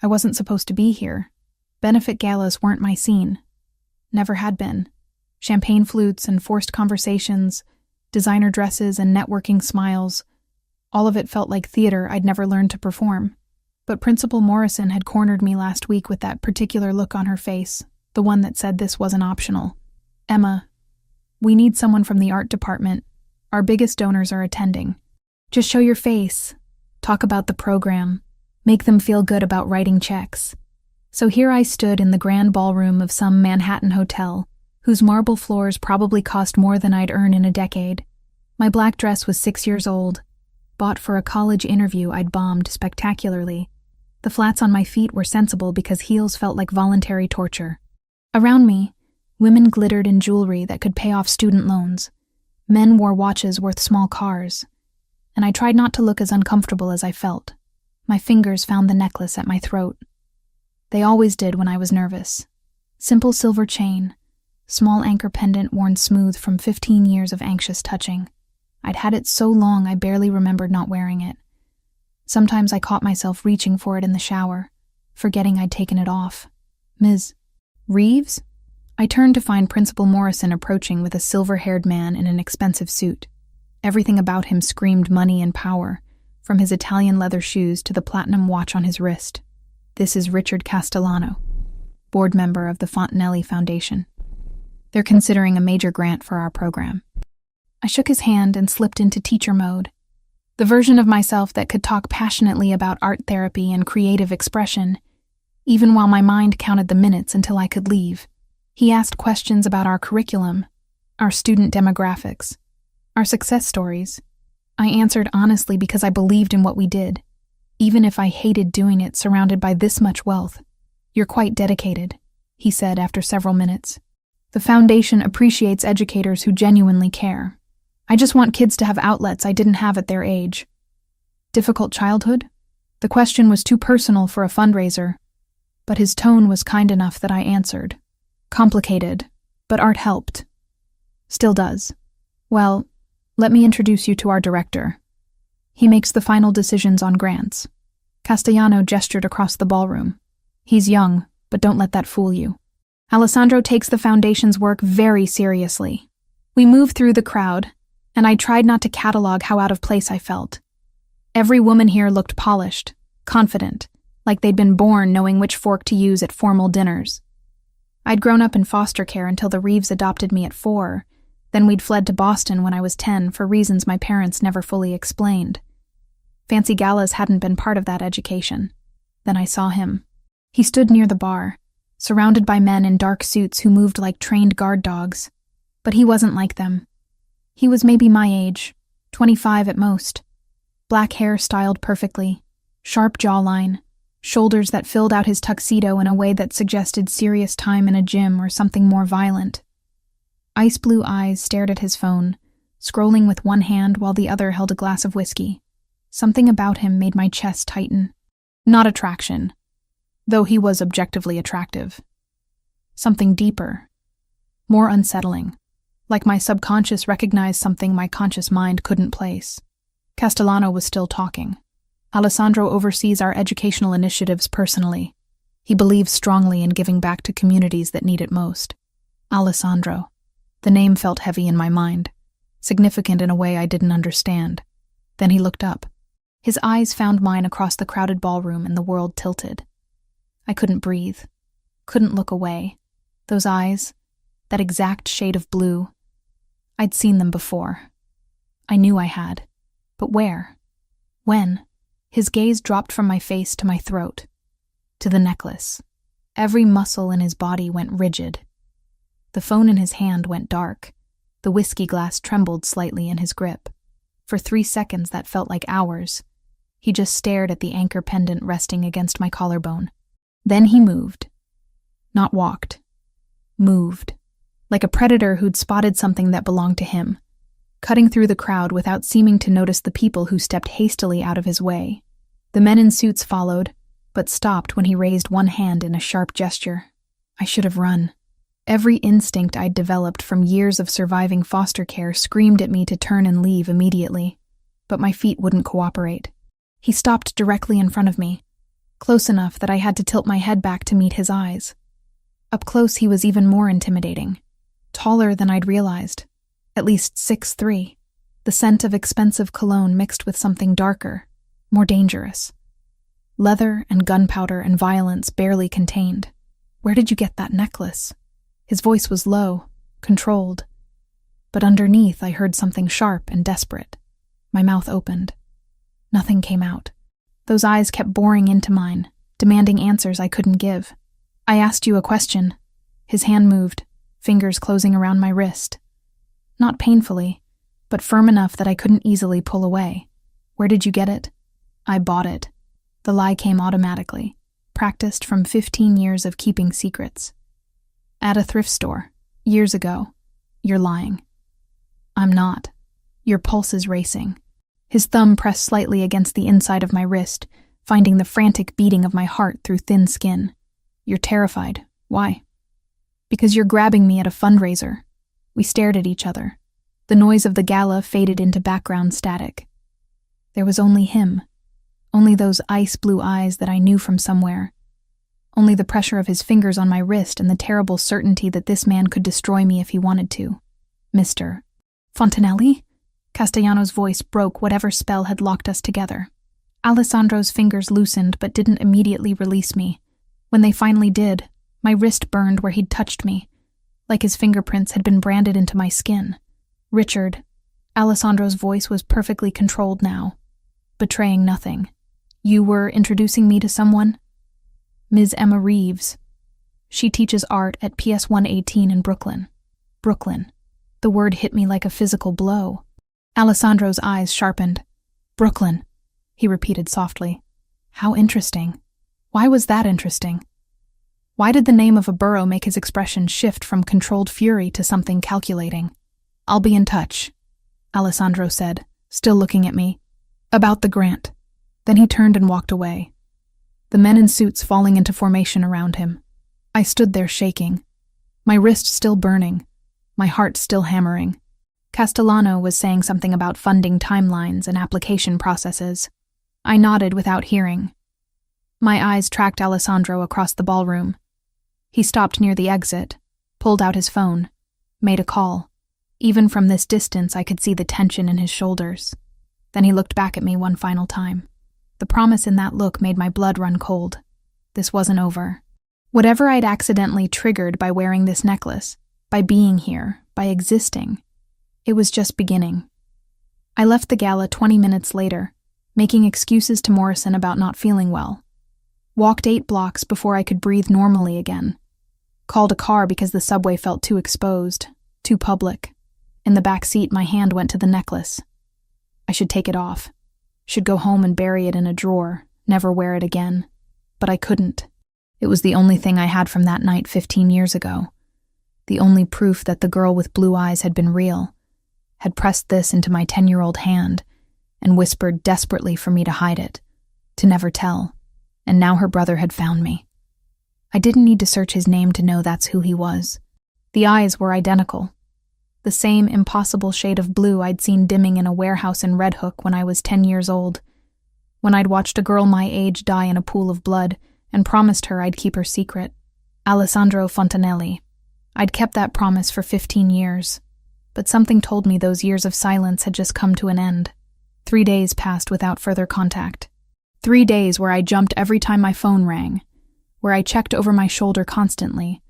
I wasn't supposed to be here. Benefit galas weren't my scene. Never had been. Champagne flutes and forced conversations, designer dresses and networking smiles. All of it felt like theater I'd never learned to perform. But Principal Morrison had cornered me last week with that particular look on her face, the one that said this wasn't optional. "Emma, we need someone from the art department. Our biggest donors are attending. Just show your face. Talk about the program. Make them feel good about writing checks." So here I stood in the grand ballroom of some Manhattan hotel, whose marble floors probably cost more than I'd earn in a decade. My black dress was 6 years old, bought for a college interview I'd bombed spectacularly. The flats on my feet were sensible because heels felt like voluntary torture. Around me, women glittered in jewelry that could pay off student loans. Men wore watches worth small cars. And I tried not to look as uncomfortable as I felt. My fingers found the necklace at my throat. They always did when I was nervous. Simple silver chain, small anchor pendant worn smooth from 15 years of anxious touching. I'd had it so long I barely remembered not wearing it. Sometimes I caught myself reaching for it in the shower, forgetting I'd taken it off. "Ms. Reeves?" I turned to find Principal Morrison approaching with a silver-haired man in an expensive suit. Everything about him screamed money and power, from his Italian leather shoes to the platinum watch on his wrist. "This is Richard Castellano, board member of the Fontanelli Foundation. They're considering a major grant for our program." I shook his hand and slipped into teacher mode. The version of myself that could talk passionately about art therapy and creative expression, even while my mind counted the minutes until I could leave. He asked questions about our curriculum, our student demographics, our success stories. I answered honestly because I believed in what we did, even if I hated doing it surrounded by this much wealth. "You're quite dedicated," he said after several minutes. "The foundation appreciates educators who genuinely care. I just want kids to have outlets I didn't have at their age." Difficult childhood? The question was too personal for a fundraiser, but his tone was kind enough that I answered. "Complicated, but art helped. Still does. Well, let me introduce you to our director. He makes the final decisions on grants." Castellano gestured across the ballroom. "He's young, but don't let that fool you. Alessandro takes the foundation's work very seriously." We moved through the crowd, and I tried not to catalog how out of place I felt. Every woman here looked polished, confident, like they'd been born knowing which fork to use at formal dinners. I'd grown up in foster care until the Reeves adopted me at 4, then we'd fled to Boston when I was 10 for reasons my parents never fully explained. Fancy galas hadn't been part of that education. Then I saw him. He stood near the bar, surrounded by men in dark suits who moved like trained guard dogs. But he wasn't like them. He was maybe my age, 25 at most. Black hair styled perfectly, sharp jawline, shoulders that filled out his tuxedo in a way that suggested serious time in a gym or something more violent. Ice blue eyes stared at his phone, scrolling with one hand while the other held a glass of whiskey. Something about him made my chest tighten. Not attraction, though he was objectively attractive. Something deeper, more unsettling. Like my subconscious recognized something my conscious mind couldn't place. Castellano was still talking. "Alessandro oversees our educational initiatives personally. He believes strongly in giving back to communities that need it most." Alessandro. The name felt heavy in my mind, significant in a way I didn't understand. Then he looked up. His eyes found mine across the crowded ballroom and the world tilted. I couldn't breathe, couldn't look away. Those eyes, that exact shade of blue. I'd seen them before. I knew I had. But where? When? His gaze dropped from my face to my throat, to the necklace. Every muscle in his body went rigid. The phone in his hand went dark. The whiskey glass trembled slightly in his grip. For 3 seconds that felt like hours. He just stared at the anchor pendant resting against my collarbone. Then he moved. Not walked. Moved. Like a predator who'd spotted something that belonged to him, cutting through the crowd without seeming to notice the people who stepped hastily out of his way. The men in suits followed, but stopped when he raised one hand in a sharp gesture. I should have run. Every instinct I'd developed from years of surviving foster care screamed at me to turn and leave immediately, but my feet wouldn't cooperate. He stopped directly in front of me, close enough that I had to tilt my head back to meet his eyes. Up close, he was even more intimidating. Taller than I'd realized, at least 6'3", the scent of expensive cologne mixed with something darker, more dangerous. Leather and gunpowder and violence barely contained. "Where did you get that necklace?" His voice was low, controlled. But underneath, I heard something sharp and desperate. My mouth opened. Nothing came out. Those eyes kept boring into mine, demanding answers I couldn't give. "I asked you a question." His hand moved, fingers closing around my wrist. Not painfully, but firm enough that I couldn't easily pull away. "Where did you get it?" "I bought it." The lie came automatically, practiced from 15 years of keeping secrets. "At a thrift store, years ago." "You're lying." "I'm not." Your pulse is racing. His thumb pressed slightly against the inside of my wrist, finding the frantic beating of my heart through thin skin. "You're terrified. Why?" "Because you're grabbing me at a fundraiser." We stared at each other. The noise of the gala faded into background static. There was only him. Only those ice-blue eyes that I knew from somewhere. Only the pressure of his fingers on my wrist and the terrible certainty that this man could destroy me if he wanted to. "Mr. Fontanelli?" Castellano's voice broke whatever spell had locked us together. Alessandro's fingers loosened but didn't immediately release me. When they finally did, my wrist burned where he'd touched me, like his fingerprints had been branded into my skin. "Richard." Alessandro's voice was perfectly controlled now, betraying nothing. "You were introducing me to someone?" "Ms. Emma Reeves. She teaches art at PS 118 in Brooklyn." Brooklyn. The word hit me like a physical blow. Alessandro's eyes sharpened. "Brooklyn," he repeated softly. "How interesting. Why was that interesting?" Why did the name of a borough make his expression shift from controlled fury to something calculating? "I'll be in touch," Alessandro said, still looking at me. "About the grant." Then he turned and walked away, the men in suits falling into formation around him. I stood there shaking, my wrist still burning, my heart still hammering. Castellano was saying something about funding timelines and application processes. I nodded without hearing. My eyes tracked Alessandro across the ballroom. He stopped near the exit, pulled out his phone, made a call. Even from this distance, I could see the tension in his shoulders. Then he looked back at me one final time. The promise in that look made my blood run cold. This wasn't over. Whatever I'd accidentally triggered by wearing this necklace, by being here, by existing, it was just beginning. I left the gala 20 minutes later, making excuses to Morrison about not feeling well. Walked 8 blocks before I could breathe normally again. Called a car because the subway felt too exposed, too public. In the back seat, my hand went to the necklace. I should take it off. Should go home and bury it in a drawer, never wear it again. But I couldn't. It was the only thing I had from that night 15 years ago. The only proof that the girl with blue eyes had been real. Had pressed this into my 10-year-old hand and whispered desperately for me to hide it, to never tell. And now her brother had found me. I didn't need to search his name to know that's who he was. The eyes were identical. The same impossible shade of blue I'd seen dimming in a warehouse in Red Hook when I was 10 years old, when I'd watched a girl my age die in a pool of blood and promised her I'd keep her secret. Alessandro Fontanelli. I'd kept that promise for 15 years, but something told me those years of silence had just come to an end. 3 days passed without further contact. 3 days where I jumped every time my phone rang, where I checked over my shoulder constantly,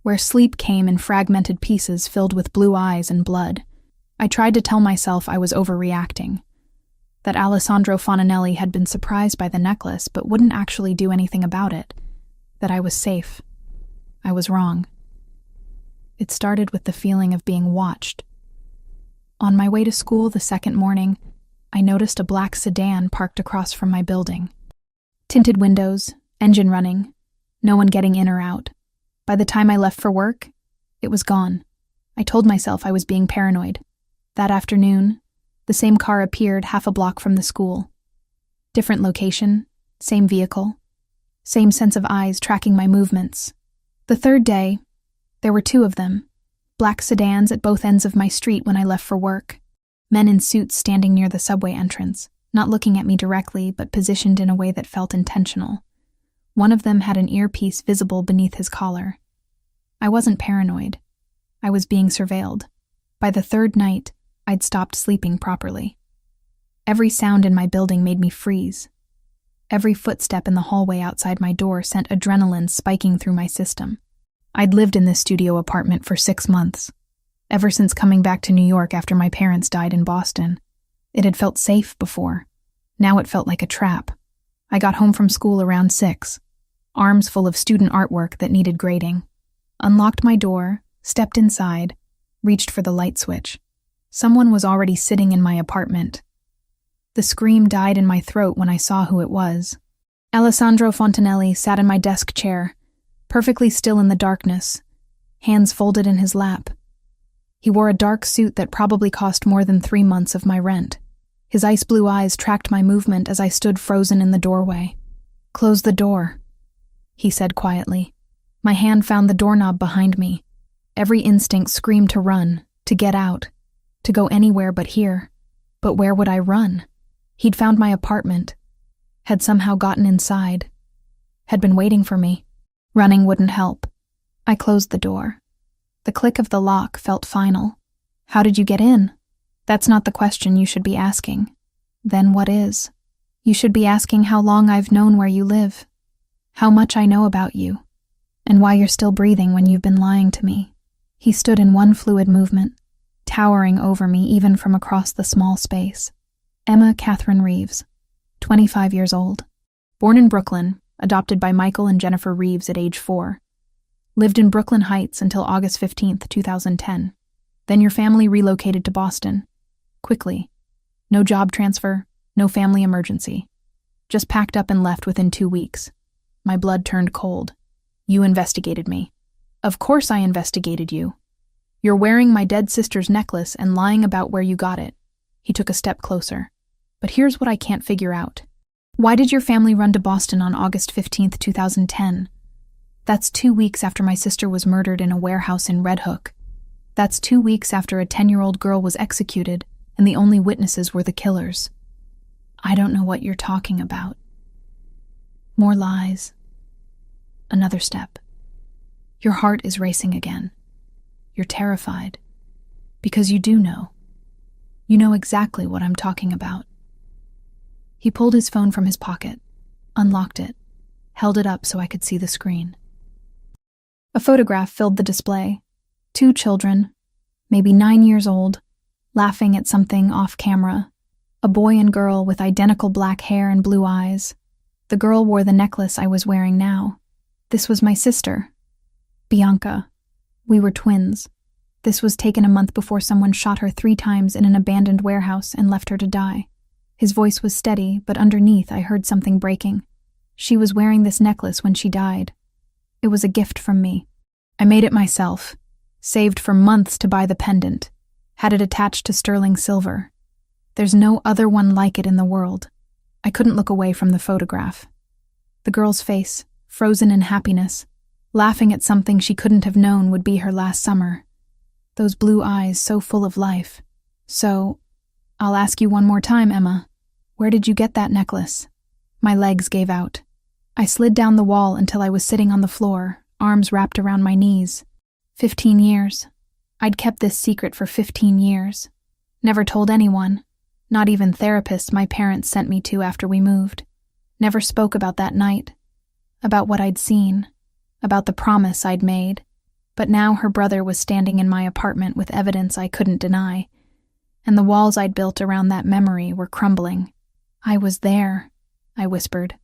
where sleep came in fragmented pieces filled with blue eyes and blood. I tried to tell myself I was overreacting, that Alessandro Fontanelli had been surprised by the necklace but wouldn't actually do anything about it, that I was safe. I was wrong. It started with the feeling of being watched. On my way to school the second morning, I noticed a black sedan parked across from my building. Tinted windows, engine running, no one getting in or out. By the time I left for work, it was gone. I told myself I was being paranoid. That afternoon, the same car appeared half a block from the school. Different location, same vehicle, same sense of eyes tracking my movements. The third day, there were 2 of them, black sedans at both ends of my street when I left for work. Men in suits standing near the subway entrance, not looking at me directly but positioned in a way that felt intentional. One of them had an earpiece visible beneath his collar. I wasn't paranoid. I was being surveilled. By the third night, I'd stopped sleeping properly. Every sound in my building made me freeze. Every footstep in the hallway outside my door sent adrenaline spiking through my system. I'd lived in this studio apartment for 6 months. Ever since coming back to New York after my parents died in Boston. It had felt safe before. Now it felt like a trap. I got home from school around 6, arms full of student artwork that needed grading. Unlocked my door, stepped inside, reached for the light switch. Someone was already sitting in my apartment. The scream died in my throat when I saw who it was. Alessandro Fontanelli sat in my desk chair, perfectly still in the darkness, hands folded in his lap. He wore a dark suit that probably cost more than 3 months of my rent. His ice blue eyes tracked my movement as I stood frozen in the doorway. "Close the door," he said quietly. My hand found the doorknob behind me. Every instinct screamed to run, to get out, to go anywhere but here. But where would I run? He'd found my apartment, had somehow gotten inside, had been waiting for me. Running wouldn't help. I closed the door. The click of the lock felt final. How did you get in? That's not the question you should be asking. Then what is? You should be asking how long I've known where you live, how much I know about you, and why you're still breathing when you've been lying to me. He stood in one fluid movement, towering over me even from across the small space. Emma Catherine Reeves, 25 years old. Born in Brooklyn, adopted by Michael and Jennifer Reeves at age 4. Lived in Brooklyn Heights until August 15th, 2010. Then your family relocated to Boston. Quickly. No job transfer, no family emergency. Just packed up and left within 2 weeks. My blood turned cold. You investigated me. Of course I investigated you. You're wearing my dead sister's necklace and lying about where you got it. He took a step closer. But here's what I can't figure out. Why did your family run to Boston on August 15th, 2010? That's 2 weeks after my sister was murdered in a warehouse in Red Hook. That's 2 weeks after a 10-year-old girl was executed and the only witnesses were the killers. I don't know what you're talking about. More lies. Another step. Your heart is racing again. You're terrified. Because you do know. You know exactly what I'm talking about. He pulled his phone from his pocket, unlocked it, held it up so I could see the screen. A photograph filled the display. 2 children, maybe 9 years old, laughing at something off camera. A boy and girl with identical black hair and blue eyes. The girl wore the necklace I was wearing now. This was my sister, Bianca. We were twins. This was taken a month before someone shot her 3 times in an abandoned warehouse and left her to die. His voice was steady, but underneath I heard something breaking. She was wearing this necklace when she died. It was a gift from me. I made it myself, saved for months to buy the pendant, had it attached to sterling silver. There's no other one like it in the world. I couldn't look away from the photograph. The girl's face, frozen in happiness, laughing at something she couldn't have known would be her last summer. Those blue eyes so full of life. So, I'll ask you one more time, Emma. Where did you get that necklace? My legs gave out. I slid down the wall until I was sitting on the floor, arms wrapped around my knees. 15 years. I'd kept this secret for 15 years. Never told anyone, not even therapists my parents sent me to after we moved. Never spoke about that night, about what I'd seen, about the promise I'd made. But now her brother was standing in my apartment with evidence I couldn't deny, and the walls I'd built around that memory were crumbling. I was there, I whispered.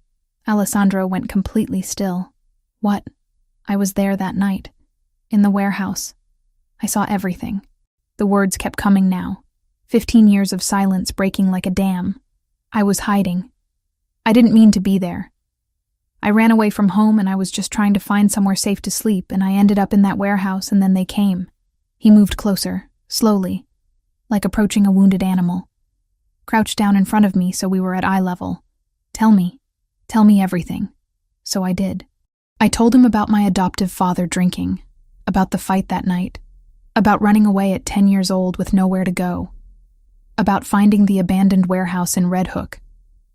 Alessandro went completely still. What? I was there that night, in the warehouse. I saw everything. The words kept coming now. 15 years of silence breaking like a dam. I was hiding. I didn't mean to be there. I ran away from home and I was just trying to find somewhere safe to sleep, and I ended up in that warehouse and then they came. He moved closer, slowly, like approaching a wounded animal. Crouched down in front of me so we were at eye level. Tell me everything. So I did. I told him about my adoptive father drinking, about the fight that night, about running away at 10 years old with nowhere to go, about finding the abandoned warehouse in Red Hook,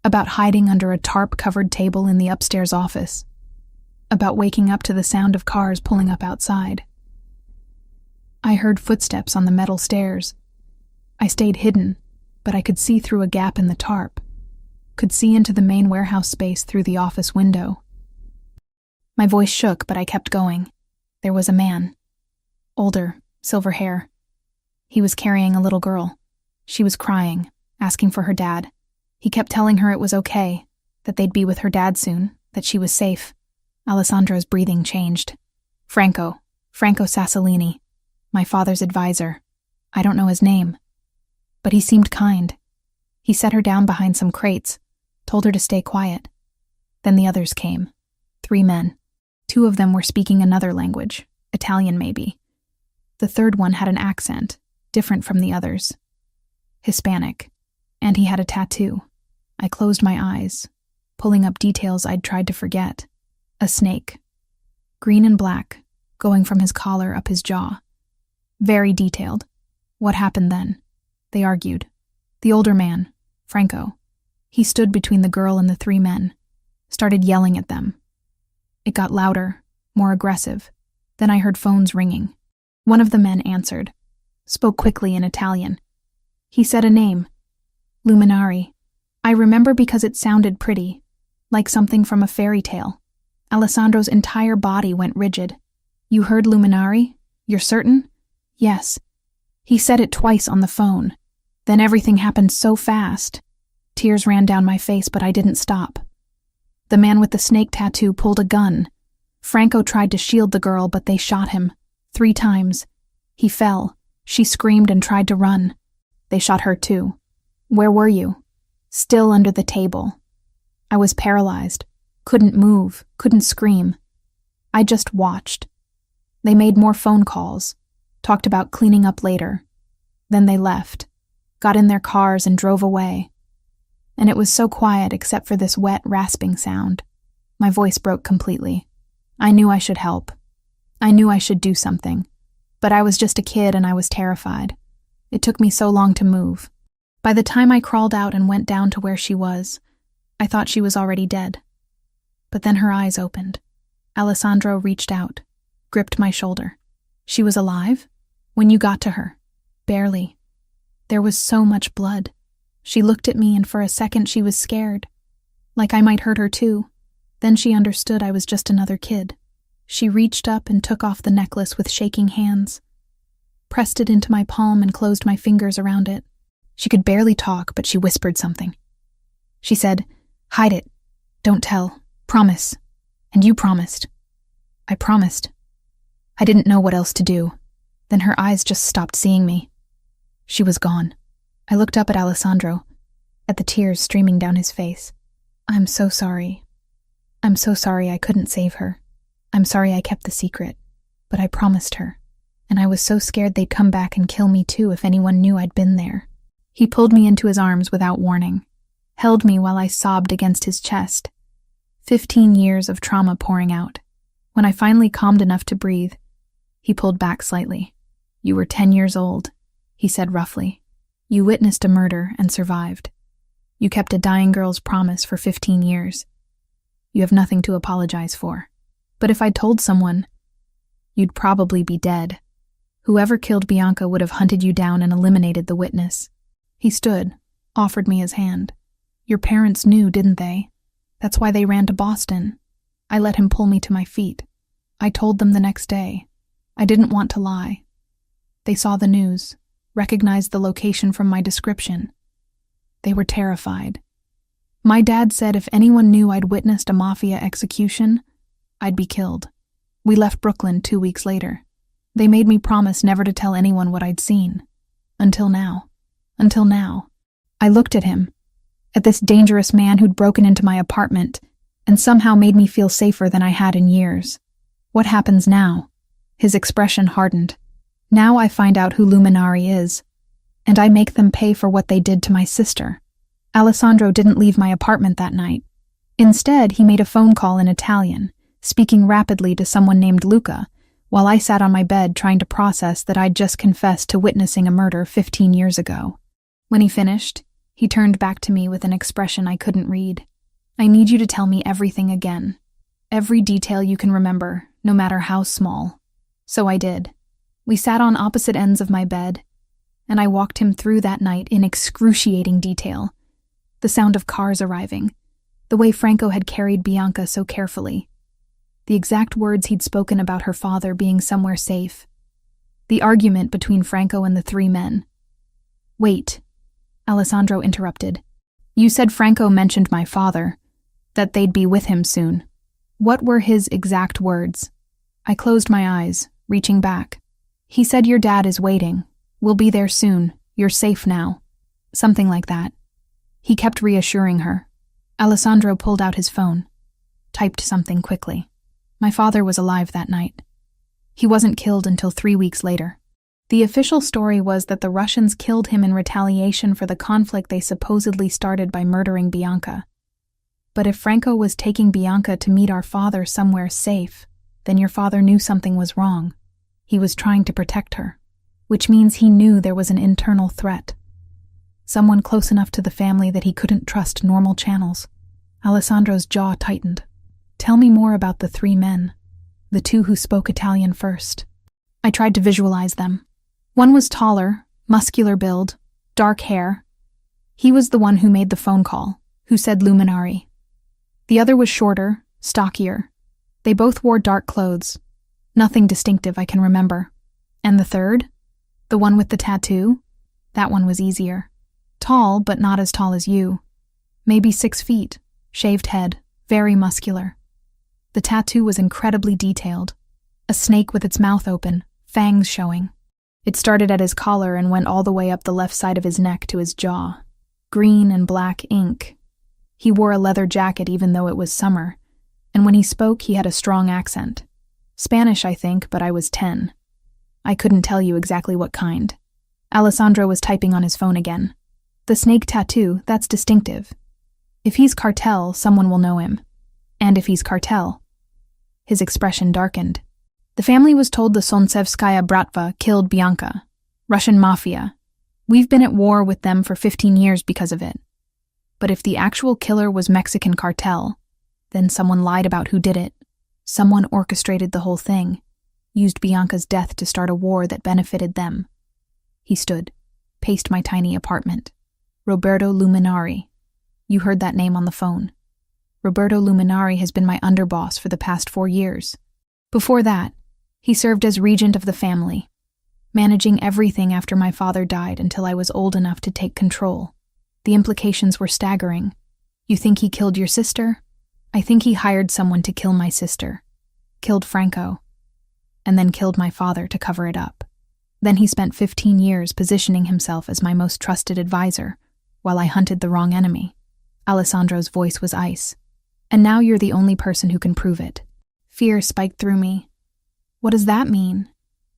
about hiding under a tarp-covered table in the upstairs office. about waking up to the sound of cars pulling up outside. I heard footsteps on the metal stairs. I stayed hidden, but I could see through a gap in the tarp, could see into the main warehouse space through the office window. My voice shook, but I kept going. There was a man. Older, silver hair. He was carrying a little girl. She was crying, asking for her dad. He kept telling her it was okay, that they'd be with her dad soon, that she was safe. Alessandro's breathing changed. Franco Sassolini, my father's advisor. I don't know his name. But he seemed kind. He set her down behind some crates, told her to stay quiet. Then the others came. 3 men. 2 of them were speaking another language, Italian maybe. The third one had an accent, different from the others. Hispanic. And he had a tattoo. I closed my eyes, pulling up details I'd tried to forget. A snake. Green and black, going from his collar up his jaw. Very detailed. What happened then? They argued. The older man, Franco, he stood between the girl and the 3 men, started yelling at them. It got louder, more aggressive. Then I heard phones ringing. One of the men answered, spoke quickly in Italian. He said a name. Luminari. I remember because it sounded pretty, like something from a fairy tale. Alessandro's entire body went rigid. You heard Luminari? You're certain? Yes. He said it twice on the phone. Then everything happened so fast. Tears ran down my face, but I didn't stop. The man with the snake tattoo pulled a gun. Franco tried to shield the girl, but they shot him. 3 times. He fell. She screamed and tried to run. They shot her too. Where were you? Still under the table. I was paralyzed. Couldn't move, couldn't scream. I just watched. They made more phone calls, talked about cleaning up later. Then they left, got in their cars and drove away. And it was so quiet except for this wet, rasping sound. My voice broke completely. I knew I should help. I knew I should do something. But I was just a kid and I was terrified. It took me so long to move. By the time I crawled out and went down to where she was, I thought she was already dead. But then her eyes opened. Alessandro reached out, gripped my shoulder. She was alive? When you got to her? Barely. There was so much blood. She looked at me and for a second she was scared. Like I might hurt her too. Then she understood I was just another kid. She reached up and took off the necklace with shaking hands, pressed it into my palm and closed my fingers around it. She could barely talk, but she whispered something. She said, "Hide it. Don't tell. Promise." And you promised. I promised. I didn't know what else to do. Then her eyes just stopped seeing me. She was gone. I looked up at Alessandro, at the tears streaming down his face. I'm so sorry. I'm so sorry I couldn't save her. I'm sorry I kept the secret. But I promised her. And I was so scared they'd come back and kill me too if anyone knew I'd been there. He pulled me into his arms without warning, held me while I sobbed against his chest. 15 years of trauma pouring out. When I finally calmed enough to breathe, he pulled back slightly. You were 10 years old, he said roughly. You witnessed a murder and survived. You kept a dying girl's promise for 15 years. You have nothing to apologize for. But if I'd told someone, you'd probably be dead. Whoever killed Bianca would have hunted you down and eliminated the witness. He stood, offered me his hand. Your parents knew, didn't they? That's why they ran to Boston. I let him pull me to my feet. I told them the next day. I didn't want to lie. They saw the news, recognized the location from my description. They were terrified. My dad said if anyone knew I'd witnessed a Mafia execution, I'd be killed. We left Brooklyn 2 weeks later. They made me promise never to tell anyone what I'd seen. Until now. Until now. I looked at him, at this dangerous man who'd broken into my apartment and somehow made me feel safer than I had in years. What happens now? His expression hardened. Now I find out who Luminari is, and I make them pay for what they did to my sister. Alessandro didn't leave my apartment that night. Instead, he made a phone call in Italian, speaking rapidly to someone named Luca, while I sat on my bed trying to process that I'd just confessed to witnessing a murder 15 years ago. When he finished, he turned back to me with an expression I couldn't read. I need you to tell me everything again. Every detail you can remember, no matter how small. So I did. We sat on opposite ends of my bed, and I walked him through that night in excruciating detail. The sound of cars arriving, the way Franco had carried Bianca so carefully, the exact words he'd spoken about her father being somewhere safe, the argument between Franco and the three men. Wait, Alessandro interrupted. You said Franco mentioned my father, that they'd be with him soon. What were his exact words? I closed my eyes, reaching back. He said your dad is waiting. We'll be there soon. You're safe now. Something like that. He kept reassuring her. Alessandro pulled out his phone, typed something quickly. My father was alive that night. He wasn't killed until 3 weeks later. The official story was that the Russians killed him in retaliation for the conflict they supposedly started by murdering Bianca. But if Franco was taking Bianca to meet our father somewhere safe, then your father knew something was wrong. He was trying to protect her, which means he knew there was an internal threat. Someone close enough to the family that he couldn't trust normal channels. Alessandro's jaw tightened. Tell me more about the three men, the two who spoke Italian first. I tried to visualize them. One was taller, muscular build, dark hair. He was the one who made the phone call, who said luminari. The other was shorter, stockier. They both wore dark clothes. Nothing distinctive I can remember. And the third? The one with the tattoo? That one was easier. Tall, but not as tall as you. Maybe 6 feet, shaved head, very muscular. The tattoo was incredibly detailed. A snake with its mouth open, fangs showing. It started at his collar and went all the way up the left side of his neck to his jaw. Green and black ink. He wore a leather jacket even though it was summer, and when he spoke he had a strong accent. Spanish, I think, but I was 10. I couldn't tell you exactly what kind. Alessandro was typing on his phone again. The snake tattoo, that's distinctive. If he's cartel, someone will know him. And if he's cartel. His expression darkened. The family was told the Sontsevskaya Bratva killed Bianca. Russian Mafia. We've been at war with them for 15 years because of it. But if the actual killer was Mexican cartel, then someone lied about who did it. Someone orchestrated the whole thing, used Bianca's death to start a war that benefited them. He stood, paced my tiny apartment. Roberto Luminari. You heard that name on the phone. Roberto Luminari has been my underboss for the past 4 years. Before that, he served as regent of the family, managing everything after my father died until I was old enough to take control. The implications were staggering. You think he killed your sister? I think he hired someone to kill my sister, killed Franco, and then killed my father to cover it up. Then he spent 15 years positioning himself as my most trusted advisor, while I hunted the wrong enemy. Alessandro's voice was ice. And now you're the only person who can prove it. Fear spiked through me. What does that mean?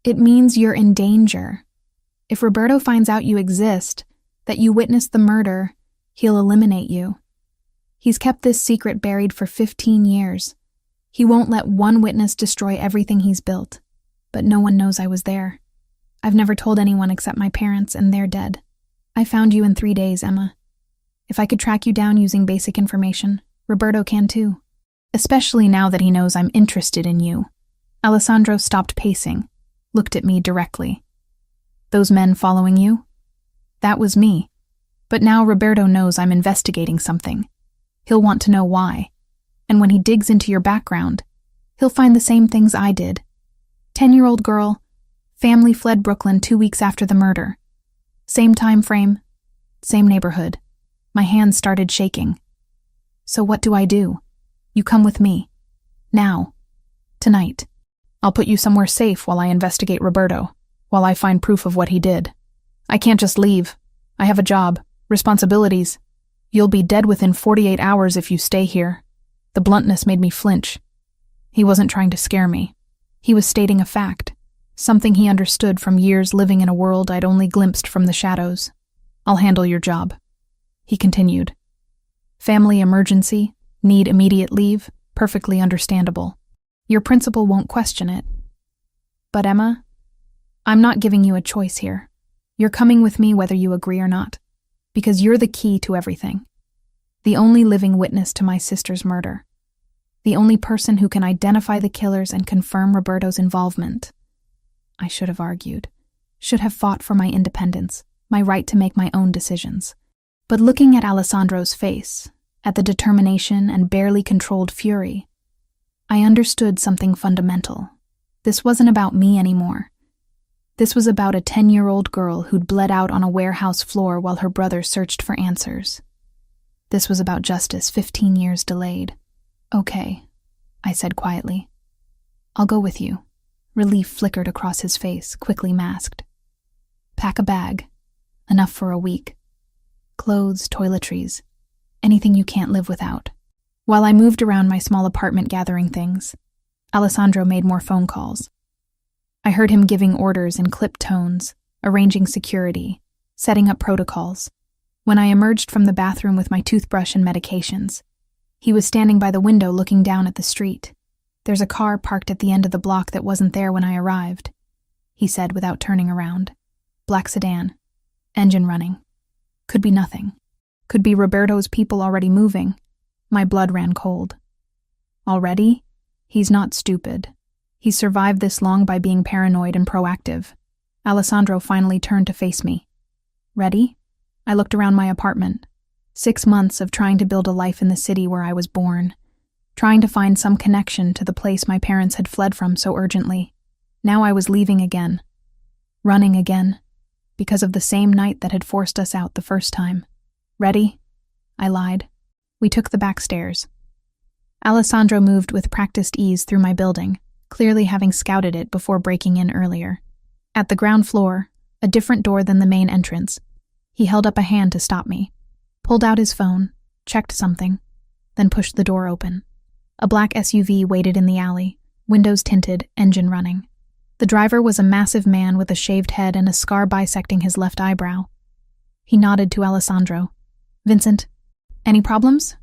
It means you're in danger. If Roberto finds out you exist, that you witnessed the murder, he'll eliminate you. He's kept this secret buried for 15 years. He won't let one witness destroy everything he's built. But no one knows I was there. I've never told anyone except my parents, and they're dead. I found you in 3 days, Emma. If I could track you down using basic information, Roberto can too. Especially now that he knows I'm interested in you. Alessandro stopped pacing, looked at me directly. Those men following you? That was me. But now Roberto knows I'm investigating something. He'll want to know why. And when he digs into your background, he'll find the same things I did. 10-year-old girl, family fled Brooklyn 2 weeks after the murder. Same time frame, same neighborhood. My hands started shaking. So what do I do? You come with me. Now. Tonight. I'll put you somewhere safe while I investigate Roberto, while I find proof of what he did. I can't just leave. I have a job, responsibilities. You'll be dead within 48 hours if you stay here. The bluntness made me flinch. He wasn't trying to scare me. He was stating a fact, something he understood from years living in a world I'd only glimpsed from the shadows. I'll handle your job. He continued. Family emergency, need immediate leave, perfectly understandable. Your principal won't question it. But Emma, I'm not giving you a choice here. You're coming with me whether you agree or not, because you're the key to everything. The only living witness to my sister's murder. The only person who can identify the killers and confirm Roberto's involvement. I should have argued. Should have fought for my independence, my right to make my own decisions. But looking at Alessandro's face, at the determination and barely controlled fury, I understood something fundamental. This wasn't about me anymore. This was about a 10-year-old girl who'd bled out on a warehouse floor while her brother searched for answers. This was about justice 15 years delayed. Okay, I said quietly. I'll go with you. Relief flickered across his face, quickly masked. Pack a bag. Enough for a week. Clothes, toiletries. Anything you can't live without. While I moved around my small apartment gathering things, Alessandro made more phone calls. I heard him giving orders in clipped tones, arranging security, setting up protocols. When I emerged from the bathroom with my toothbrush and medications, he was standing by the window looking down at the street. There's a car parked at the end of the block that wasn't there when I arrived, he said without turning around. Black sedan. Engine running. Could be nothing. Could be Roberto's people already moving. My blood ran cold. Already? He's not stupid. He's survived this long by being paranoid and proactive. Alessandro finally turned to face me. Ready? I looked around my apartment. 6 months of trying to build a life in the city where I was born. Trying to find some connection to the place my parents had fled from so urgently. Now I was leaving again. Running again. Because of the same night that had forced us out the first time. Ready? I lied. We took the back stairs. Alessandro moved with practiced ease through my building, clearly having scouted it before breaking in earlier. At the ground floor, a different door than the main entrance, he held up a hand to stop me, pulled out his phone, checked something, then pushed the door open. A black SUV waited in the alley, windows tinted, engine running. The driver was a massive man with a shaved head and a scar bisecting his left eyebrow. He nodded to Alessandro. Vincent, any problems?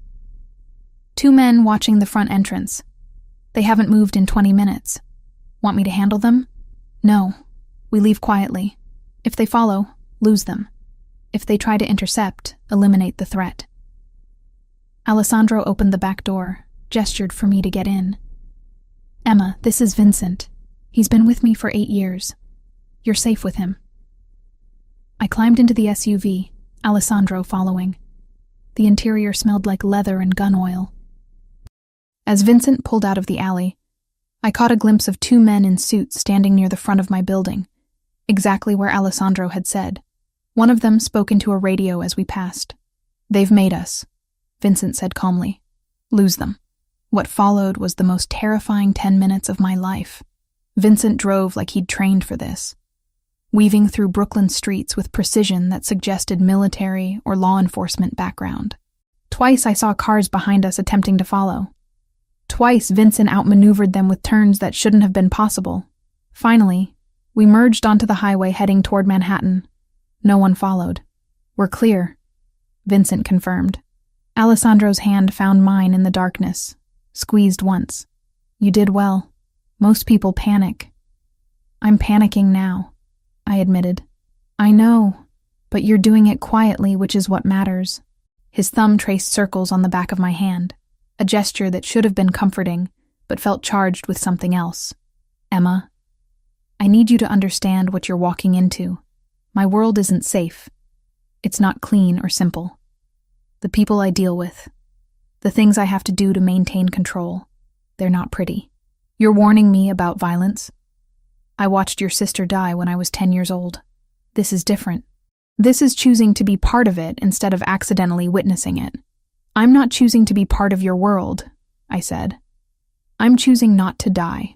2 men watching the front entrance. They haven't moved in 20 minutes. Want me to handle them? No. We leave quietly. If they follow, lose them. If they try to intercept, eliminate the threat. Alessandro opened the back door, gestured for me to get in. Emma, this is Vincent. He's been with me for 8 years. You're safe with him. I climbed into the SUV, Alessandro following. The interior smelled like leather and gun oil. As Vincent pulled out of the alley, I caught a glimpse of 2 men in suits standing near the front of my building, exactly where Alessandro had said. One of them spoke into a radio as we passed. They've made us, Vincent said calmly. Lose them. What followed was the most terrifying 10 minutes of my life. Vincent drove like he'd trained for this, weaving through Brooklyn streets with precision that suggested military or law enforcement background. Twice I saw cars behind us attempting to follow. Twice Vincent outmaneuvered them with turns that shouldn't have been possible. Finally, we merged onto the highway heading toward Manhattan. No one followed. We're clear, Vincent confirmed. Alessandro's hand found mine in the darkness, squeezed once. You did well. Most people panic. I'm panicking now, I admitted. I know, but you're doing it quietly, which is what matters. His thumb traced circles on the back of my hand, a gesture that should have been comforting, but felt charged with something else. Emma, I need you to understand what you're walking into. My world isn't safe. It's not clean or simple. The people I deal with, the things I have to do to maintain control, they're not pretty. You're warning me about violence? I watched your sister die when I was 10 years old. This is different. This is choosing to be part of it instead of accidentally witnessing it. I'm not choosing to be part of your world, I said. I'm choosing not to die.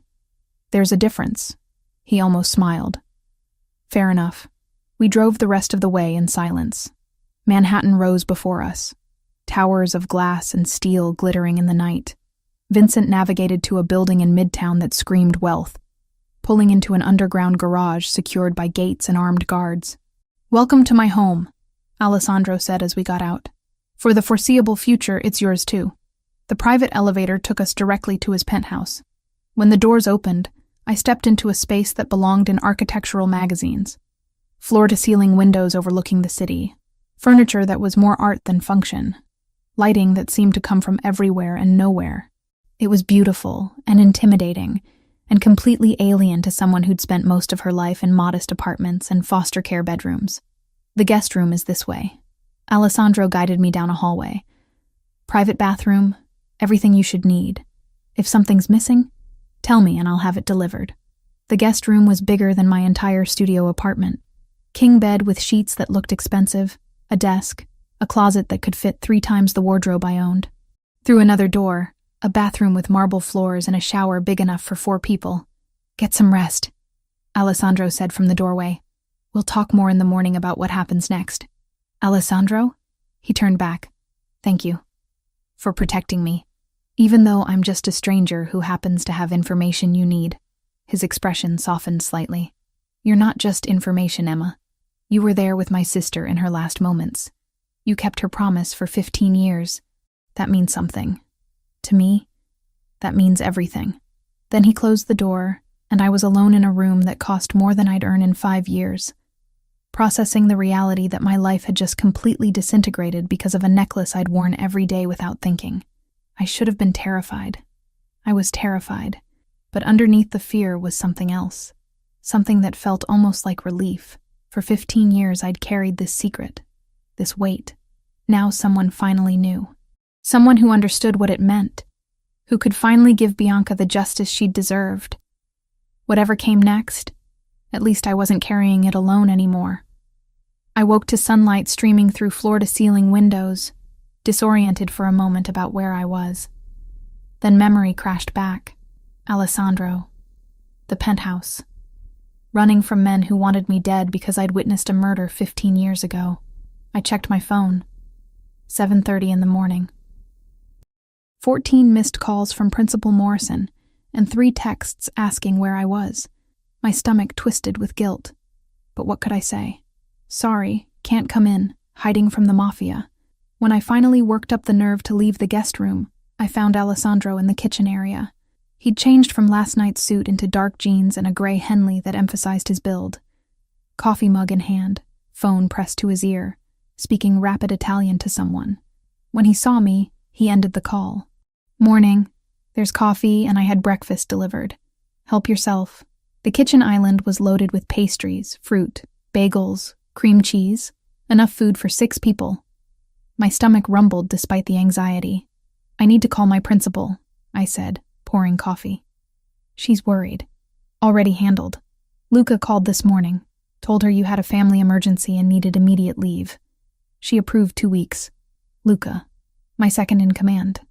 There's a difference. He almost smiled. Fair enough. We drove the rest of the way in silence. Manhattan rose before us, towers of glass and steel glittering in the night. Vincent navigated to a building in Midtown that screamed wealth, pulling into an underground garage secured by gates and armed guards. Welcome to my home, Alessandro said as we got out. For the foreseeable future, it's yours too. The private elevator took us directly to his penthouse. When the doors opened, I stepped into a space that belonged in architectural magazines. Floor-to-ceiling windows overlooking the city, furniture that was more art than function, lighting that seemed to come from everywhere and nowhere. It was beautiful and intimidating, and completely alien to someone who'd spent most of her life in modest apartments and foster care bedrooms. The guest room is this way. Alessandro guided me down a hallway. Private bathroom, everything you should need. If something's missing, tell me and I'll have it delivered. The guest room was bigger than my entire studio apartment. King bed with sheets that looked expensive, a desk, a closet that could fit 3 times the wardrobe I owned. Through another door, a bathroom with marble floors and a shower big enough for 4 people. Get some rest, Alessandro said from the doorway. We'll talk more in the morning about what happens next. Alessandro? He turned back. Thank you. For protecting me. Even though I'm just a stranger who happens to have information you need. His expression softened slightly. You're not just information, Emma. You were there with my sister in her last moments. You kept her promise for 15 years. That means something. To me, that means everything. Then he closed the door, and I was alone in a room that cost more than I'd earn in 5 years, processing the reality that my life had just completely disintegrated because of a necklace I'd worn every day without thinking. I should have been terrified. I was terrified, but underneath the fear was something else, something that felt almost like relief. For 15 years I'd carried this secret, this weight. Now someone finally knew. Someone who understood what it meant, who could finally give Bianca the justice she'd deserved. Whatever came next, at least I wasn't carrying it alone anymore. I woke to sunlight streaming through floor-to-ceiling windows, disoriented for a moment about where I was. Then memory crashed back. Alessandro. The penthouse. Running from men who wanted me dead because I'd witnessed a murder 15 years ago. I checked my phone. 7:30 in the morning. 14 missed calls from Principal Morrison, and 3 texts asking where I was. My stomach twisted with guilt. But what could I say? Sorry, can't come in, hiding from the Mafia. When I finally worked up the nerve to leave the guest room, I found Alessandro in the kitchen area. He'd changed from last night's suit into dark jeans and a gray Henley that emphasized his build. Coffee mug in hand, phone pressed to his ear, speaking rapid Italian to someone. When he saw me, he ended the call. Morning. There's coffee and I had breakfast delivered. Help yourself. The kitchen island was loaded with pastries, fruit, bagels, cream cheese, enough food for 6 people. My stomach rumbled despite the anxiety. I need to call my principal, I said, pouring coffee. She's worried. Already handled. Luca called this morning, told her you had a family emergency and needed immediate leave. She approved 2 weeks. Luca, my second in command.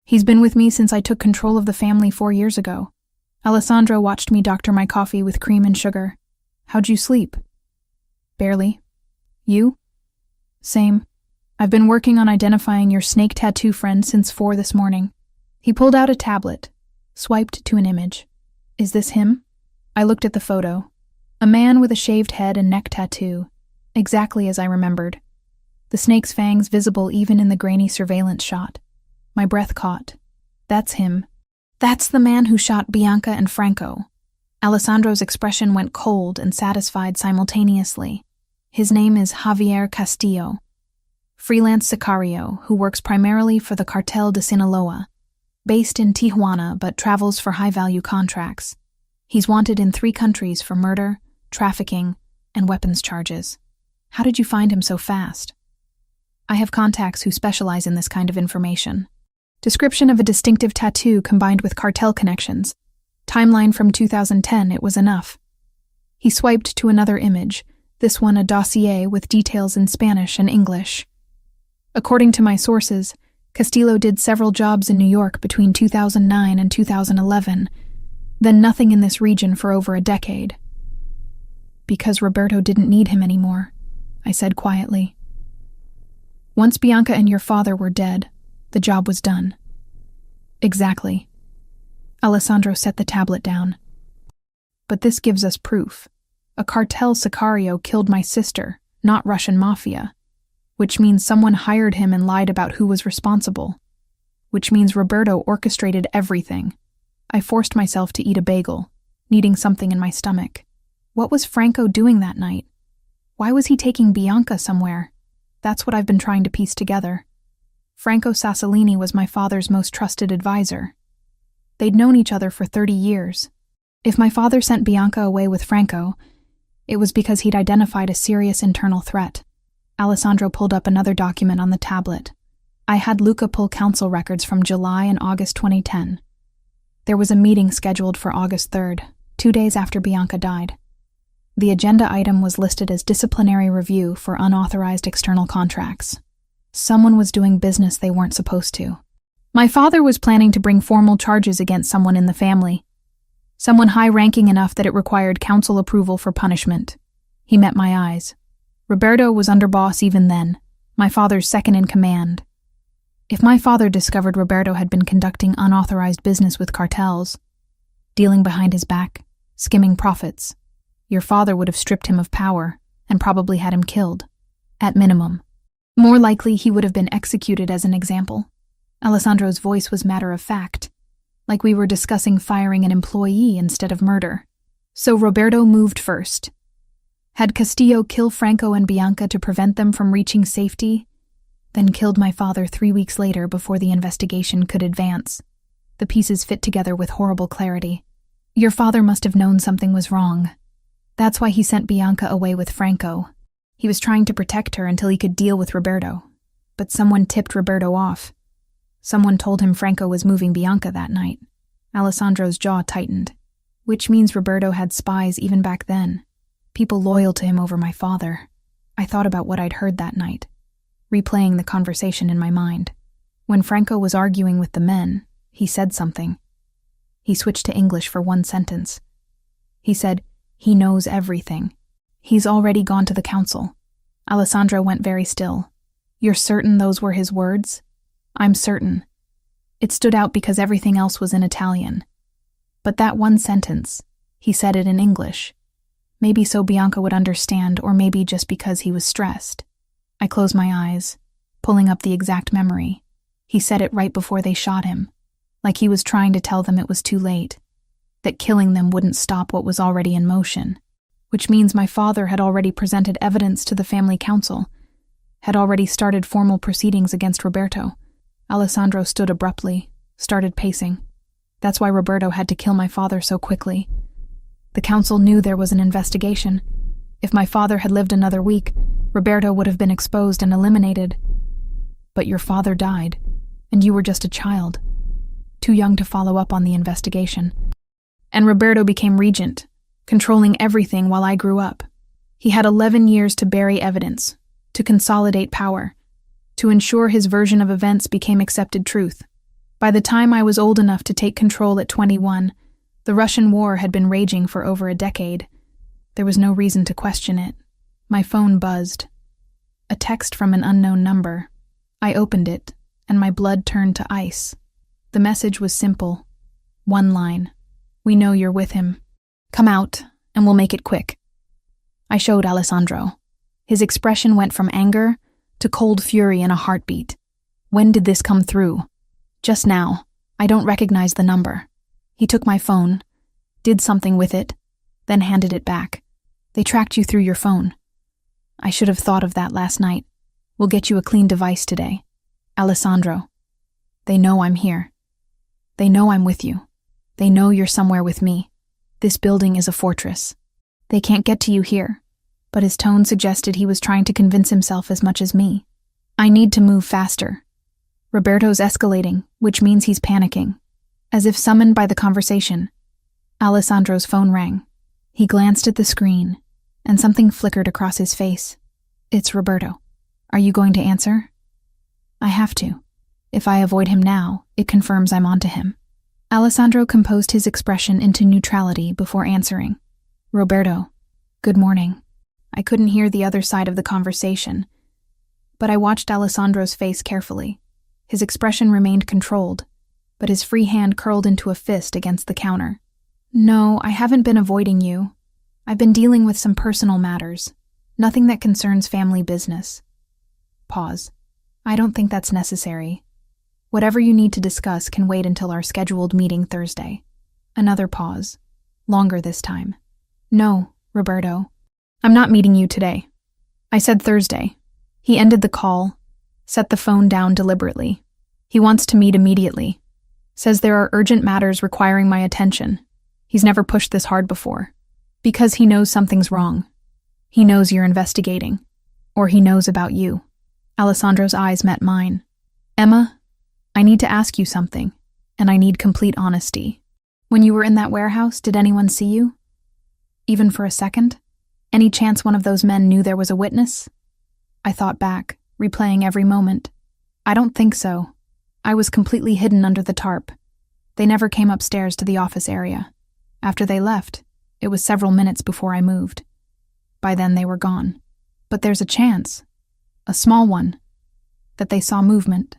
He's been with me since I took control of the family 4 years ago. Alessandro watched me doctor my coffee with cream and sugar. How'd you sleep? Barely. You? Same. I've been working on identifying your snake tattoo friend since 4 this morning. He pulled out a tablet, swiped to an image. Is this him? I looked at the photo. A man with a shaved head and neck tattoo, exactly as I remembered. The snake's fangs visible even in the grainy surveillance shot. My breath caught. That's him. That's the man who shot Bianca and Franco. Alessandro's expression went cold and satisfied simultaneously. His name is Javier Castillo, freelance sicario who works primarily for the Cartel de Sinaloa, based in Tijuana but travels for high-value contracts. He's wanted in 3 countries for murder, trafficking, and weapons charges. How did you find him so fast? I have contacts who specialize in this kind of information. Description of a distinctive tattoo combined with cartel connections. Timeline from 2010, it was enough. He swiped to another image, this one a dossier with details in Spanish and English. According to my sources, Castillo did several jobs in New York between 2009 and 2011, then nothing in this region for over a decade. Because Roberto didn't need him anymore, I said quietly. Once Bianca and your father were dead, the job was done. Exactly. Alessandro set the tablet down. But this gives us proof. A cartel sicario killed my sister, not Russian mafia. Which means someone hired him and lied about who was responsible. Which means Roberto orchestrated everything. I forced myself to eat a bagel, needing something in my stomach. What was Franco doing that night? Why was he taking Bianca somewhere? That's what I've been trying to piece together. Franco Sassolini was my father's most trusted advisor. They'd known each other for 30 years. If my father sent Bianca away with Franco, it was because he'd identified a serious internal threat. Alessandro pulled up another document on the tablet. I had Luca pull council records from July and August 2010. There was a meeting scheduled for August 3rd, 2 days after Bianca died. The agenda item was listed as disciplinary review for unauthorized external contracts. Someone was doing business they weren't supposed to. My father was planning to bring formal charges against someone in the family, someone high-ranking enough that it required council approval for punishment. He met my eyes. Roberto was underboss even then, my father's second in command. If my father discovered Roberto had been conducting unauthorized business with cartels, dealing behind his back, skimming profits, your father would have stripped him of power and probably had him killed, at minimum. More likely, he would have been executed as an example. Alessandro's voice was matter of fact, like we were discussing firing an employee instead of murder. So Roberto moved first. Had Castillo kill Franco and Bianca to prevent them from reaching safety, then killed my father 3 weeks later before the investigation could advance. The pieces fit together with horrible clarity. Your father must have known something was wrong. That's why he sent Bianca away with Franco. He was trying to protect her until he could deal with Roberto. But someone tipped Roberto off. Someone told him Franco was moving Bianca that night. Alessandro's jaw tightened, which means Roberto had spies even back then. People loyal to him over my father. I thought about what I'd heard that night, replaying the conversation in my mind. When Franco was arguing with the men, he said something. He switched to English for one sentence. He said, "He knows everything. He's already gone to the council." Alessandro went very still. "You're certain those were his words?" "I'm certain." It stood out because everything else was in Italian. But that one sentence, he said it in English. Maybe so Bianca would understand, or maybe just because he was stressed. I closed my eyes, pulling up the exact memory. He said it right before they shot him, like he was trying to tell them it was too late, that killing them wouldn't stop what was already in motion, which means my father had already presented evidence to the family council, had already started formal proceedings against Roberto. Alessandro stood abruptly, started pacing. That's why Roberto had to kill my father so quickly. The council knew there was an investigation. If my father had lived another week, Roberto would have been exposed and eliminated. But your father died, and you were just a child, too young to follow up on the investigation. And Roberto became regent, controlling everything while I grew up. He had 11 years to bury evidence, to consolidate power, to ensure his version of events became accepted truth. By the time I was old enough to take control at 21, the Russian war had been raging for over a decade. There was no reason to question it. My phone buzzed. A text from an unknown number. I opened it, and my blood turned to ice. The message was simple. One line. "We know you're with him. Come out, and we'll make it quick." I showed Alessandro. His expression went from anger to cold fury in a heartbeat. "When did this come through?" "Just now. I don't recognize the number." He took my phone, did something with it, then handed it back. "They tracked you through your phone." "I should have thought of that last night. We'll get you a clean device today." "Alessandro, they know I'm here. They know I'm with you. They know you're somewhere with me. This building is a fortress. They can't get to you here." But his tone suggested he was trying to convince himself as much as me. "I need to move faster. Roberto's escalating, which means he's panicking." As if summoned by the conversation, Alessandro's phone rang. He glanced at the screen, and something flickered across his face. "It's Roberto. Are you going to answer?" "I have to. If I avoid him now, it confirms I'm onto him." Alessandro composed his expression into neutrality before answering. "Roberto, good morning." I couldn't hear the other side of the conversation, but I watched Alessandro's face carefully. His expression remained controlled, but his free hand curled into a fist against the counter. "No, I haven't been avoiding you. I've been dealing with some personal matters. Nothing that concerns family business." Pause. "I don't think that's necessary. Whatever you need to discuss can wait until our scheduled meeting Thursday." Another pause. Longer this time. "No, Roberto. I'm not meeting you today. I said Thursday." He ended the call, set the phone down deliberately. "He wants to meet immediately. Says there are urgent matters requiring my attention. He's never pushed this hard before. Because he knows something's wrong. He knows you're investigating. Or he knows about you. Alessandro's eyes met mine. Emma, I need to ask you something, and I need complete honesty. When you were in that warehouse, did anyone see you? Even for a second? Any chance one of those men knew there was a witness? I thought back, replaying every moment. I don't think so. I was completely hidden under the tarp. They never came upstairs to the office area. After they left, it was several minutes before I moved. By then they were gone. But there's a chance, a small one, that they saw movement,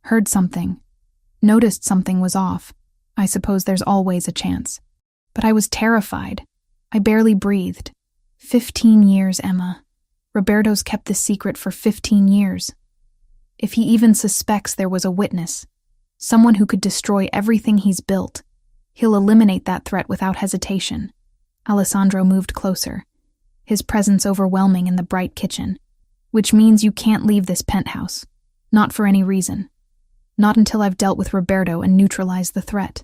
heard something, noticed something was off. I suppose there's always a chance. But I was terrified. I barely breathed. 15 years, Emma. Roberto's kept this secret for 15 years. If he even suspects there was a witness, someone who could destroy everything he's built, he'll eliminate that threat without hesitation. Alessandro moved closer, his presence overwhelming in the bright kitchen. Which means you can't leave this penthouse. Not for any reason. Not until I've dealt with Roberto and neutralized the threat.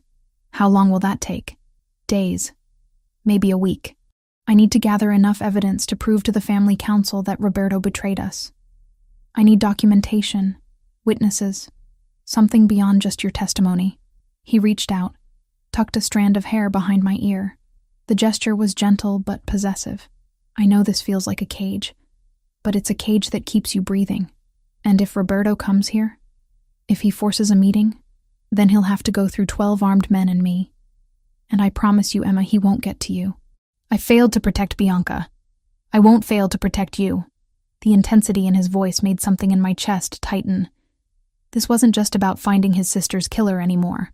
How long will that take? Days. Maybe a week. I need to gather enough evidence to prove to the family council that Roberto betrayed us. I need documentation, witnesses, something beyond just your testimony. He reached out, tucked a strand of hair behind my ear. The gesture was gentle but possessive. I know this feels like a cage, but it's a cage that keeps you breathing. And if Roberto comes here, if he forces a meeting, then he'll have to go through 12 armed men and me. And I promise you, Emma, he won't get to you. I failed to protect Bianca. I won't fail to protect you. The intensity in his voice made something in my chest tighten. This wasn't just about finding his sister's killer anymore.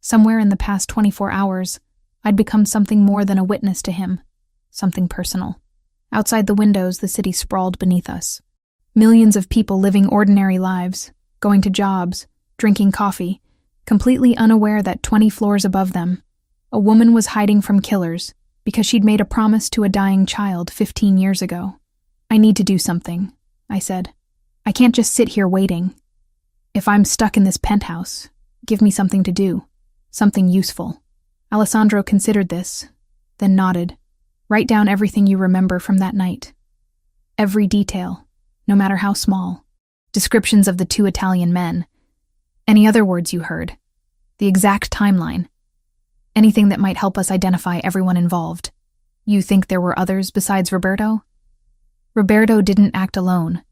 Somewhere in the past 24 hours, I'd become something more than a witness to him, something personal. Outside the windows, the city sprawled beneath us. Millions of people living ordinary lives, going to jobs, drinking coffee, completely unaware that 20 floors above them, a woman was hiding from killers because she'd made a promise to a dying child 15 years ago. I need to do something, I said. I can't just sit here waiting. If I'm stuck in this penthouse, give me something to do, something useful. Alessandro considered this, then nodded. Write down everything you remember from that night. Every detail, no matter how small. Descriptions of the 2 Italian men. Any other words you heard. The exact timeline. Anything that might help us identify everyone involved. You think there were others besides Roberto? Roberto didn't act alone.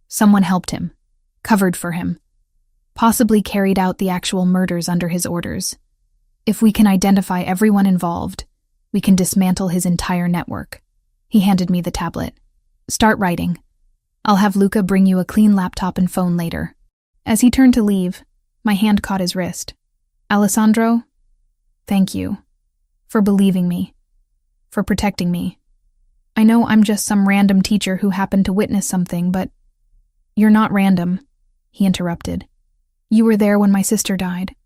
Someone helped him, covered for him, possibly carried out the actual murders under his orders. If we can identify everyone involved, we can dismantle his entire network. He handed me the tablet. Start writing. I'll have Luca bring you a clean laptop and phone later. As he turned to leave, my hand caught his wrist. Alessandro, thank you. For believing me. For protecting me. I know I'm just some random teacher who happened to witness something, but you're not random, he interrupted. You were there when my sister died.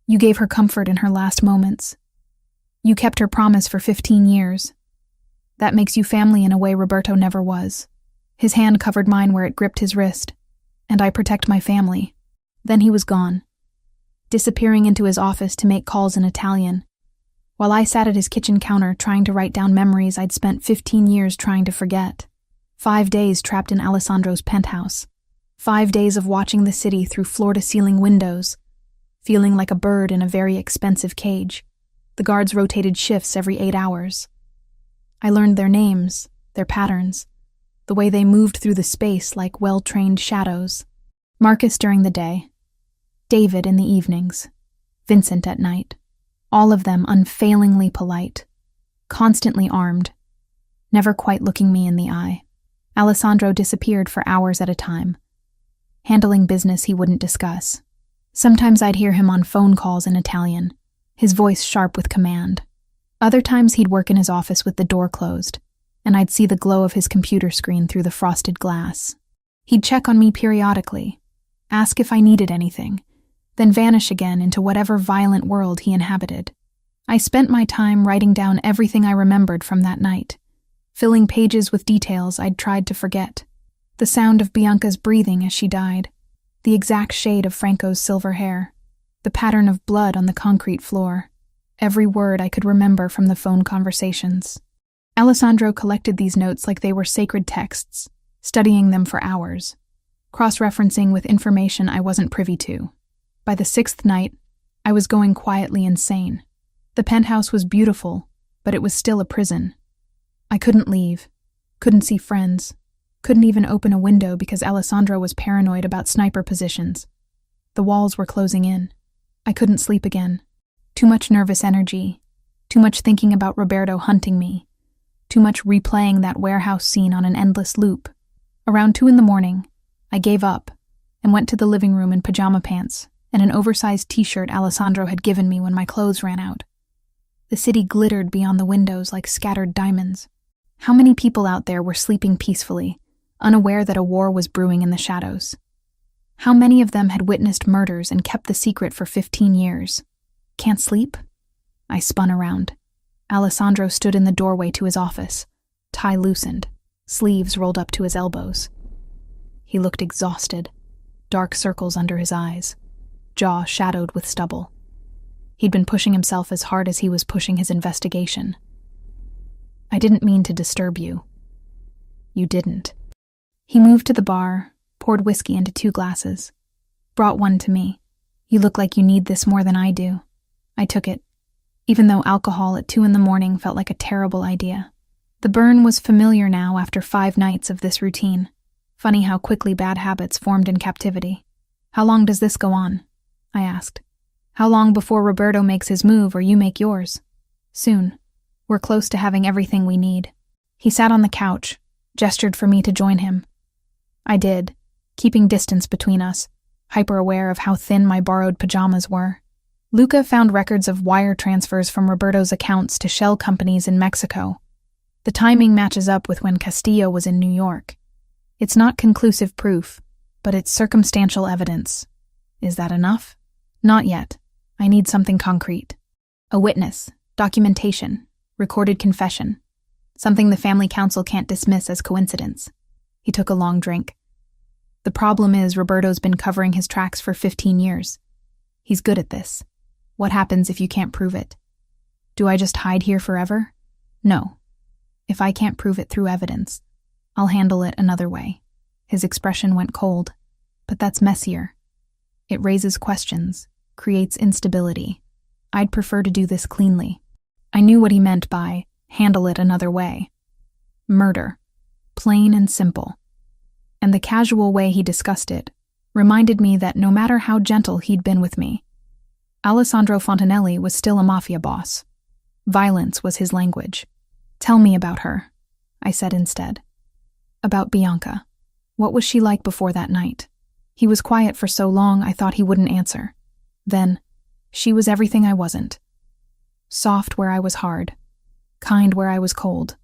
You gave her comfort in her last moments. You kept her promise for 15 years. That makes you family in a way Roberto never was. His hand covered mine where it gripped his wrist, and I protect my family. Then he was gone, disappearing into his office to make calls in Italian, while I sat at his kitchen counter trying to write down memories I'd spent 15 years trying to forget. 5 days trapped in Alessandro's penthouse. 5 days of watching the city through floor-to-ceiling windows, feeling like a bird in a very expensive cage. The guards rotated shifts every 8 hours. I learned their names, their patterns, the way they moved through the space like well-trained shadows. Marcus during the day, David in the evenings, Vincent at night. All of them unfailingly polite, constantly armed, never quite looking me in the eye. Alessandro disappeared for hours at a time, handling business he wouldn't discuss. Sometimes I'd hear him on phone calls in Italian, his voice sharp with command. Other times he'd work in his office with the door closed, and I'd see the glow of his computer screen through the frosted glass. He'd check on me periodically, ask if I needed anything, then vanish again into whatever violent world he inhabited. I spent my time writing down everything I remembered from that night, filling pages with details I'd tried to forget. The sound of Bianca's breathing as she died, the exact shade of Franco's silver hair, the pattern of blood on the concrete floor, every word I could remember from the phone conversations. Alessandro collected these notes like they were sacred texts, studying them for hours, cross-referencing with information I wasn't privy to. By the sixth night, I was going quietly insane. The penthouse was beautiful, but it was still a prison. I couldn't leave, couldn't see friends, couldn't even open a window because Alessandro was paranoid about sniper positions. The walls were closing in. I couldn't sleep again. Too much nervous energy, too much thinking about Roberto hunting me, too much replaying that warehouse scene on an endless loop. Around 2 a.m, I gave up and went to the living room in pajama pants and an oversized t-shirt Alessandro had given me when my clothes ran out. The city glittered beyond the windows like scattered diamonds. How many people out there were sleeping peacefully, unaware that a war was brewing in the shadows? How many of them had witnessed murders and kept the secret for 15 years? Can't sleep? I spun around. Alessandro stood in the doorway to his office, tie loosened, sleeves rolled up to his elbows. He looked exhausted, dark circles under his eyes, jaw shadowed with stubble. He'd been pushing himself as hard as he was pushing his investigation. I didn't mean to disturb you. You didn't. He moved to the bar, poured whiskey into 2 glasses, brought one to me. You look like you need this more than I do. I took it, even though alcohol at 2 a.m. felt like a terrible idea. The burn was familiar now after 5 nights of this routine. Funny how quickly bad habits formed in captivity. How long does this go on? I asked. How long before Roberto makes his move or you make yours? Soon. We're close to having everything we need. He sat on the couch, gestured for me to join him. I did, keeping distance between us, hyper-aware of how thin my borrowed pajamas were. Luca found records of wire transfers from Roberto's accounts to shell companies in Mexico. The timing matches up with when Castillo was in New York. It's not conclusive proof, but it's circumstantial evidence. Is that enough? Not yet. I need something concrete. A witness, documentation, recorded confession. Something the family council can't dismiss as coincidence. He took a long drink. The problem is Roberto's been covering his tracks for 15 years. He's good at this. What happens if you can't prove it? Do I just hide here forever? No. If I can't prove it through evidence, I'll handle it another way. His expression went cold, but that's messier. It raises questions, creates instability. I'd prefer to do this cleanly. I knew what he meant by handle it another way. Murder. Plain and simple. And the casual way he discussed it reminded me that no matter how gentle he'd been with me, Alessandro Fontanelli was still a mafia boss. Violence was his language. Tell me about her, I said instead. About Bianca. What was she like before that night? He was quiet for so long I thought he wouldn't answer. Then, she was everything I wasn't. Soft where I was hard. Kind where I was cold.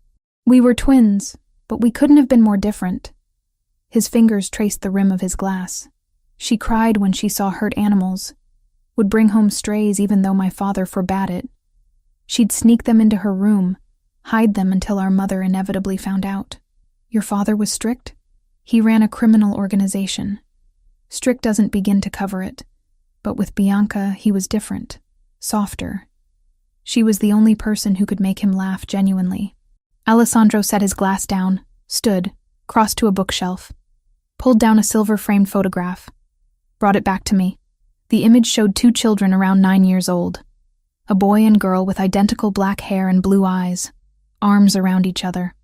We were twins, but we couldn't have been more different. His fingers traced the rim of his glass. She cried when she saw hurt animals, would bring home strays even though my father forbade it. She'd sneak them into her room, hide them until our mother inevitably found out. Your father was strict? He ran a criminal organization. Strict doesn't begin to cover it, but with Bianca he was different, softer. She was the only person who could make him laugh genuinely. Alessandro set his glass down, stood, crossed to a bookshelf, pulled down a silver-framed photograph, brought it back to me. The image showed 2 children around 9 years old, a boy and girl with identical black hair and blue eyes, arms around each other,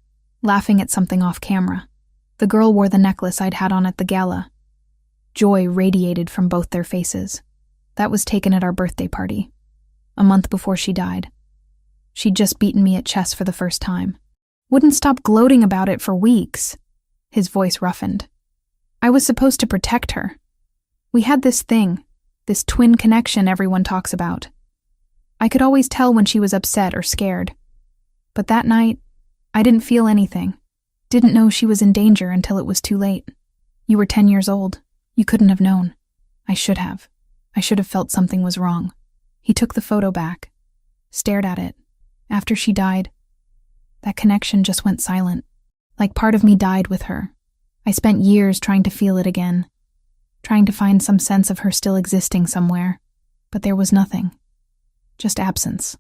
laughing at something off camera. The girl wore the necklace I'd had on at the gala. Joy radiated from both their faces. That was taken at our birthday party, a month before she died. She'd just beaten me at chess for the first time. Wouldn't stop gloating about it for weeks. His voice roughened. I was supposed to protect her. We had this thing, this twin connection everyone talks about. I could always tell when she was upset or scared. But that night, I didn't feel anything. Didn't know she was in danger until it was too late. You were 10 years old. You couldn't have known. I should have. I should have felt something was wrong. He took the photo back, stared at it. After she died, that connection just went silent. Like part of me died with her. I spent years trying to feel it again, trying to find some sense of her still existing somewhere. But there was nothing. Just absence.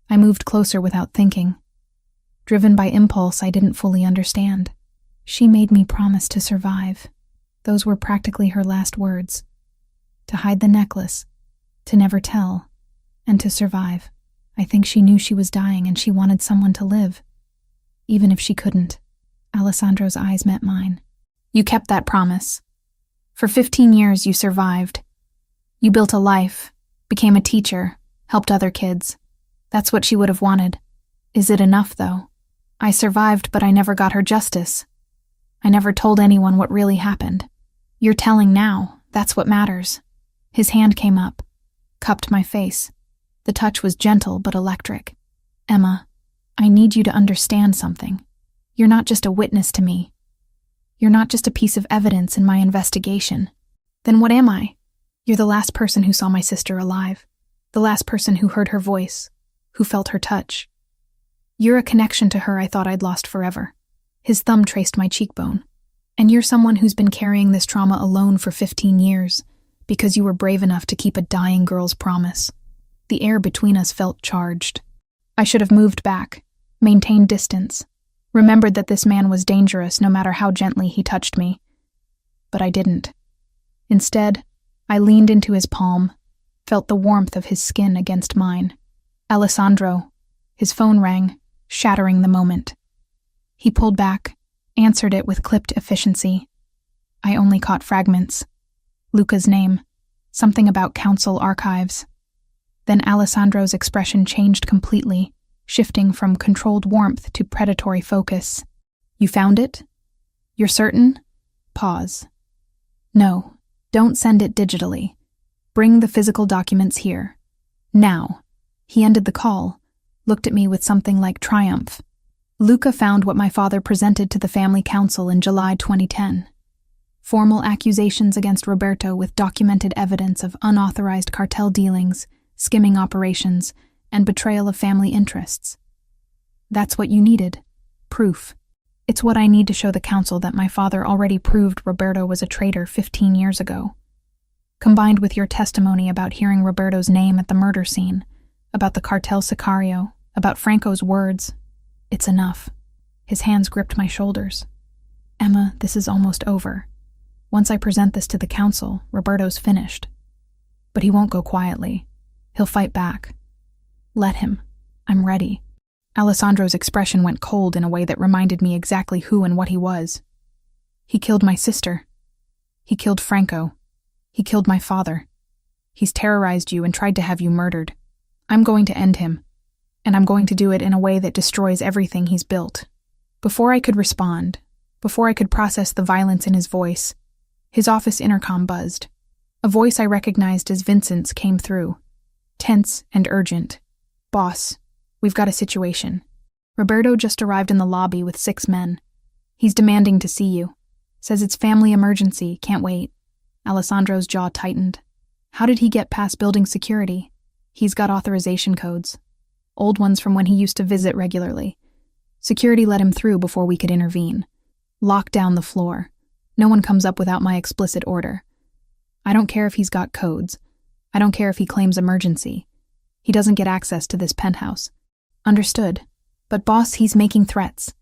I moved closer without thinking. Driven by impulse I didn't fully understand. She made me promise to survive. Those were practically her last words. To hide the necklace, to never tell, and to survive. I think she knew she was dying and she wanted someone to live. Even if she couldn't. Alessandro's eyes met mine. You kept that promise. For 15 years you survived. You built a life, became a teacher, helped other kids. That's what she would have wanted. Is it enough, though? I survived, but I never got her justice. I never told anyone what really happened. You're telling now. That's what matters. His hand came up, cupped my face. The touch was gentle but electric. Emma, I need you to understand something. You're not just a witness to me. You're not just a piece of evidence in my investigation. Then what am I? You're the last person who saw my sister alive. The last person who heard her voice, who felt her touch. You're a connection to her I thought I'd lost forever. His thumb traced my cheekbone. And you're someone who's been carrying this trauma alone for 15 years, because you were brave enough to keep a dying girl's promise. The air between us felt charged. I should have moved back, maintained distance, remembered that this man was dangerous no matter how gently he touched me. But I didn't. Instead, I leaned into his palm, felt the warmth of his skin against mine. Alessandro. His phone rang, shattering the moment. He pulled back, answered it with clipped efficiency. I only caught fragments. Luca's name, something about council archives. Then Alessandro's expression changed completely, shifting from controlled warmth to predatory focus. You found it? You're certain? Pause. No, don't send it digitally. Bring the physical documents here. Now. He ended the call, looked at me with something like triumph. Luca found what my father presented to the family council in July 2010. Formal accusations against Roberto with documented evidence of unauthorized cartel dealings, skimming operations, and betrayal of family interests. That's what you needed. Proof. It's what I need to show the council that my father already proved Roberto was a traitor 15 years ago. Combined with your testimony about hearing Roberto's name at the murder scene, about the cartel sicario, about Franco's words, it's enough. His hands gripped my shoulders. Emma, this is almost over. Once I present this to the council, Roberto's finished. But he won't go quietly. He'll fight back. Let him. I'm ready. Alessandro's expression went cold in a way that reminded me exactly who and what he was. He killed my sister. He killed Franco. He killed my father. He's terrorized you and tried to have you murdered. I'm going to end him. And I'm going to do it in a way that destroys everything he's built. Before I could respond, before I could process the violence in his voice, his office intercom buzzed. A voice I recognized as Vincent's came through. Tense and urgent. Boss, we've got a situation. Roberto just arrived in the lobby with 6 men. He's demanding to see you. Says it's family emergency, can't wait. Alessandro's jaw tightened. How did he get past building security? He's got authorization codes. Old ones from when he used to visit regularly. Security let him through before we could intervene. Lock down the floor. No one comes up without my explicit order. I don't care if he's got codes. I don't care if he claims emergency. He doesn't get access to this penthouse. Understood. But boss, he's making threats.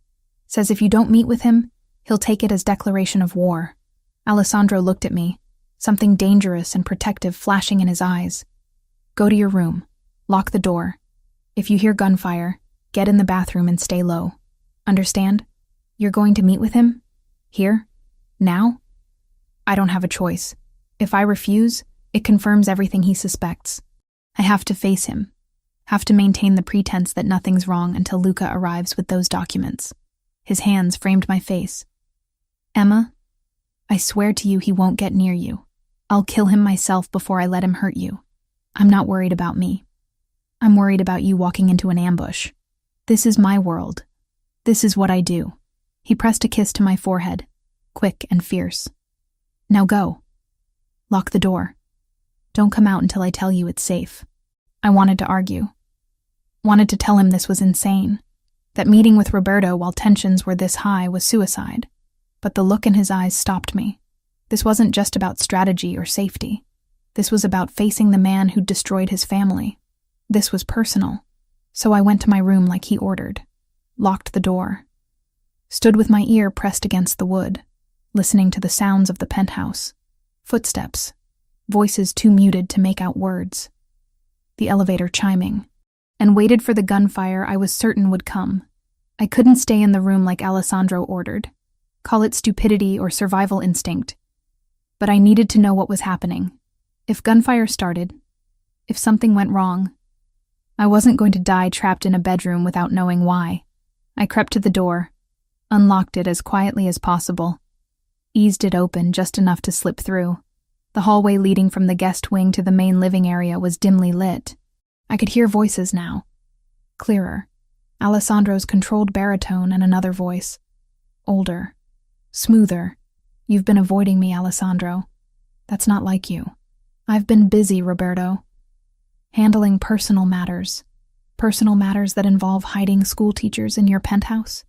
Says if you don't meet with him, he'll take it as declaration of war. Alessandro looked at me, something dangerous and protective flashing in his eyes. Go to your room. Lock the door. If you hear gunfire, get in the bathroom and stay low. Understand? You're going to meet with him? Here? Now? I don't have a choice. If I refuse, it confirms everything he suspects. I have to face him. Have to maintain the pretense that nothing's wrong until Luca arrives with those documents. His hands framed my face. Emma, I swear to you he won't get near you. I'll kill him myself before I let him hurt you. I'm not worried about me. I'm worried about you walking into an ambush. This is my world. This is what I do. He pressed a kiss to my forehead, quick and fierce. Now go. Lock the door. Don't come out until I tell you it's safe. I wanted to argue. Wanted to tell him this was insane. That meeting with Roberto while tensions were this high was suicide. But the look in his eyes stopped me. This wasn't just about strategy or safety. This was about facing the man who'd destroyed his family. This was personal. So I went to my room like he ordered, locked the door, stood with my ear pressed against the wood, listening to the sounds of the penthouse. Footsteps, voices too muted to make out words. The elevator chiming, and waited for the gunfire I was certain would come. I couldn't stay in the room like Alessandro ordered. Call it stupidity or survival instinct. But I needed to know what was happening. If gunfire started, if something went wrong, I wasn't going to die trapped in a bedroom without knowing why. I crept to the door, unlocked it as quietly as possible, eased it open just enough to slip through. The hallway leading from the guest wing to the main living area was dimly lit. I could hear voices now, clearer. Alessandro's controlled baritone and another voice. Older, smoother. You've been avoiding me, Alessandro. That's not like you. I've been busy, Roberto. Handling personal matters that involve hiding school teachers in your penthouse.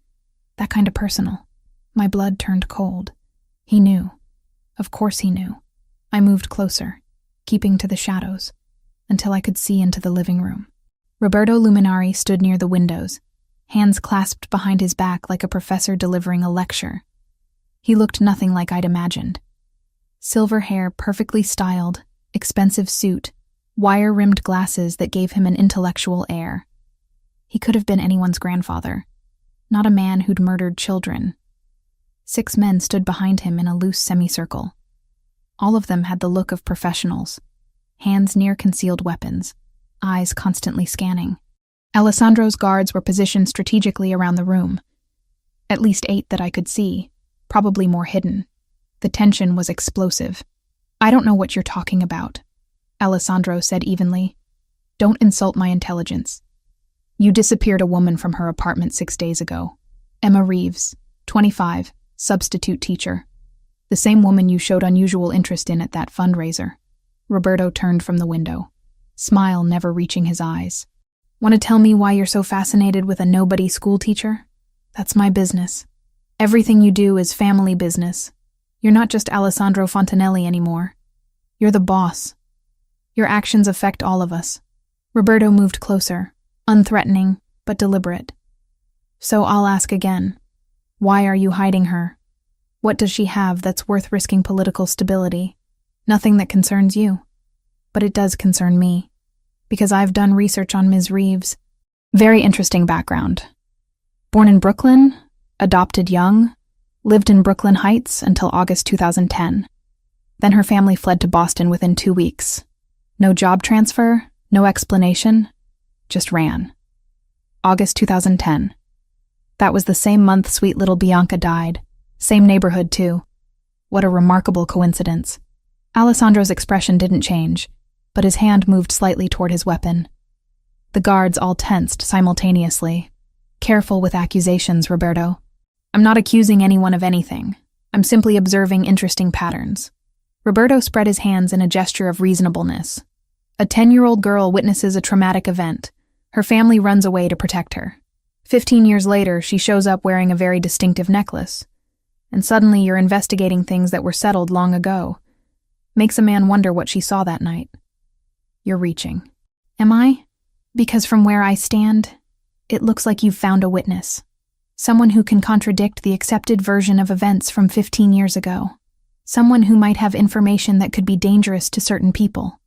That kind of personal. My blood turned cold. He knew. Of course he knew. I moved closer, keeping to the shadows, until I could see into the living room. Roberto Luminari stood near the windows, hands clasped behind his back like a professor delivering a lecture. He looked nothing like I'd imagined. Silver hair perfectly styled, expensive suit, wire-rimmed glasses that gave him an intellectual air. He could have been anyone's grandfather, not a man who'd murdered children. 6 men stood behind him in a loose semicircle. All of them had the look of professionals, hands near concealed weapons, eyes constantly scanning. Alessandro's guards were positioned strategically around the room. At least 8 that I could see, probably more hidden. The tension was explosive. I don't know what you're talking about, Alessandro said evenly. Don't insult my intelligence. You disappeared a woman from her apartment 6 days ago. Emma Reeves, 25, substitute teacher. The same woman you showed unusual interest in at that fundraiser. Roberto turned from the window, smile never reaching his eyes. Want to tell me why you're so fascinated with a nobody school teacher? That's my business. Everything you do is family business. You're not just Alessandro Fontanelli anymore. You're the boss. Your actions affect all of us. Roberto moved closer, unthreatening, but deliberate. So I'll ask again. Why are you hiding her? What does she have that's worth risking political stability? Nothing that concerns you. But it does concern me, because I've done research on Ms. Reeves. Very interesting background. Born in Brooklyn, adopted young, lived in Brooklyn Heights until August 2010. Then her family fled to Boston within 2 weeks. No job transfer, no explanation, just ran. August 2010. That was the same month sweet little Bianca died. Same neighborhood, too. What a remarkable coincidence. Alessandro's expression didn't change, but his hand moved slightly toward his weapon. The guards all tensed simultaneously. Careful with accusations, Roberto. I'm not accusing anyone of anything. I'm simply observing interesting patterns. Roberto spread his hands in a gesture of reasonableness. A 10-year-old girl witnesses a traumatic event. Her family runs away to protect her. 15 years later, she shows up wearing a very distinctive necklace. And suddenly you're investigating things that were settled long ago. Makes a man wonder what she saw that night. You're reaching. Am I? Because from where I stand, it looks like you've found a witness. Someone who can contradict the accepted version of events from 15 years ago. Someone who might have information that could be dangerous to certain people.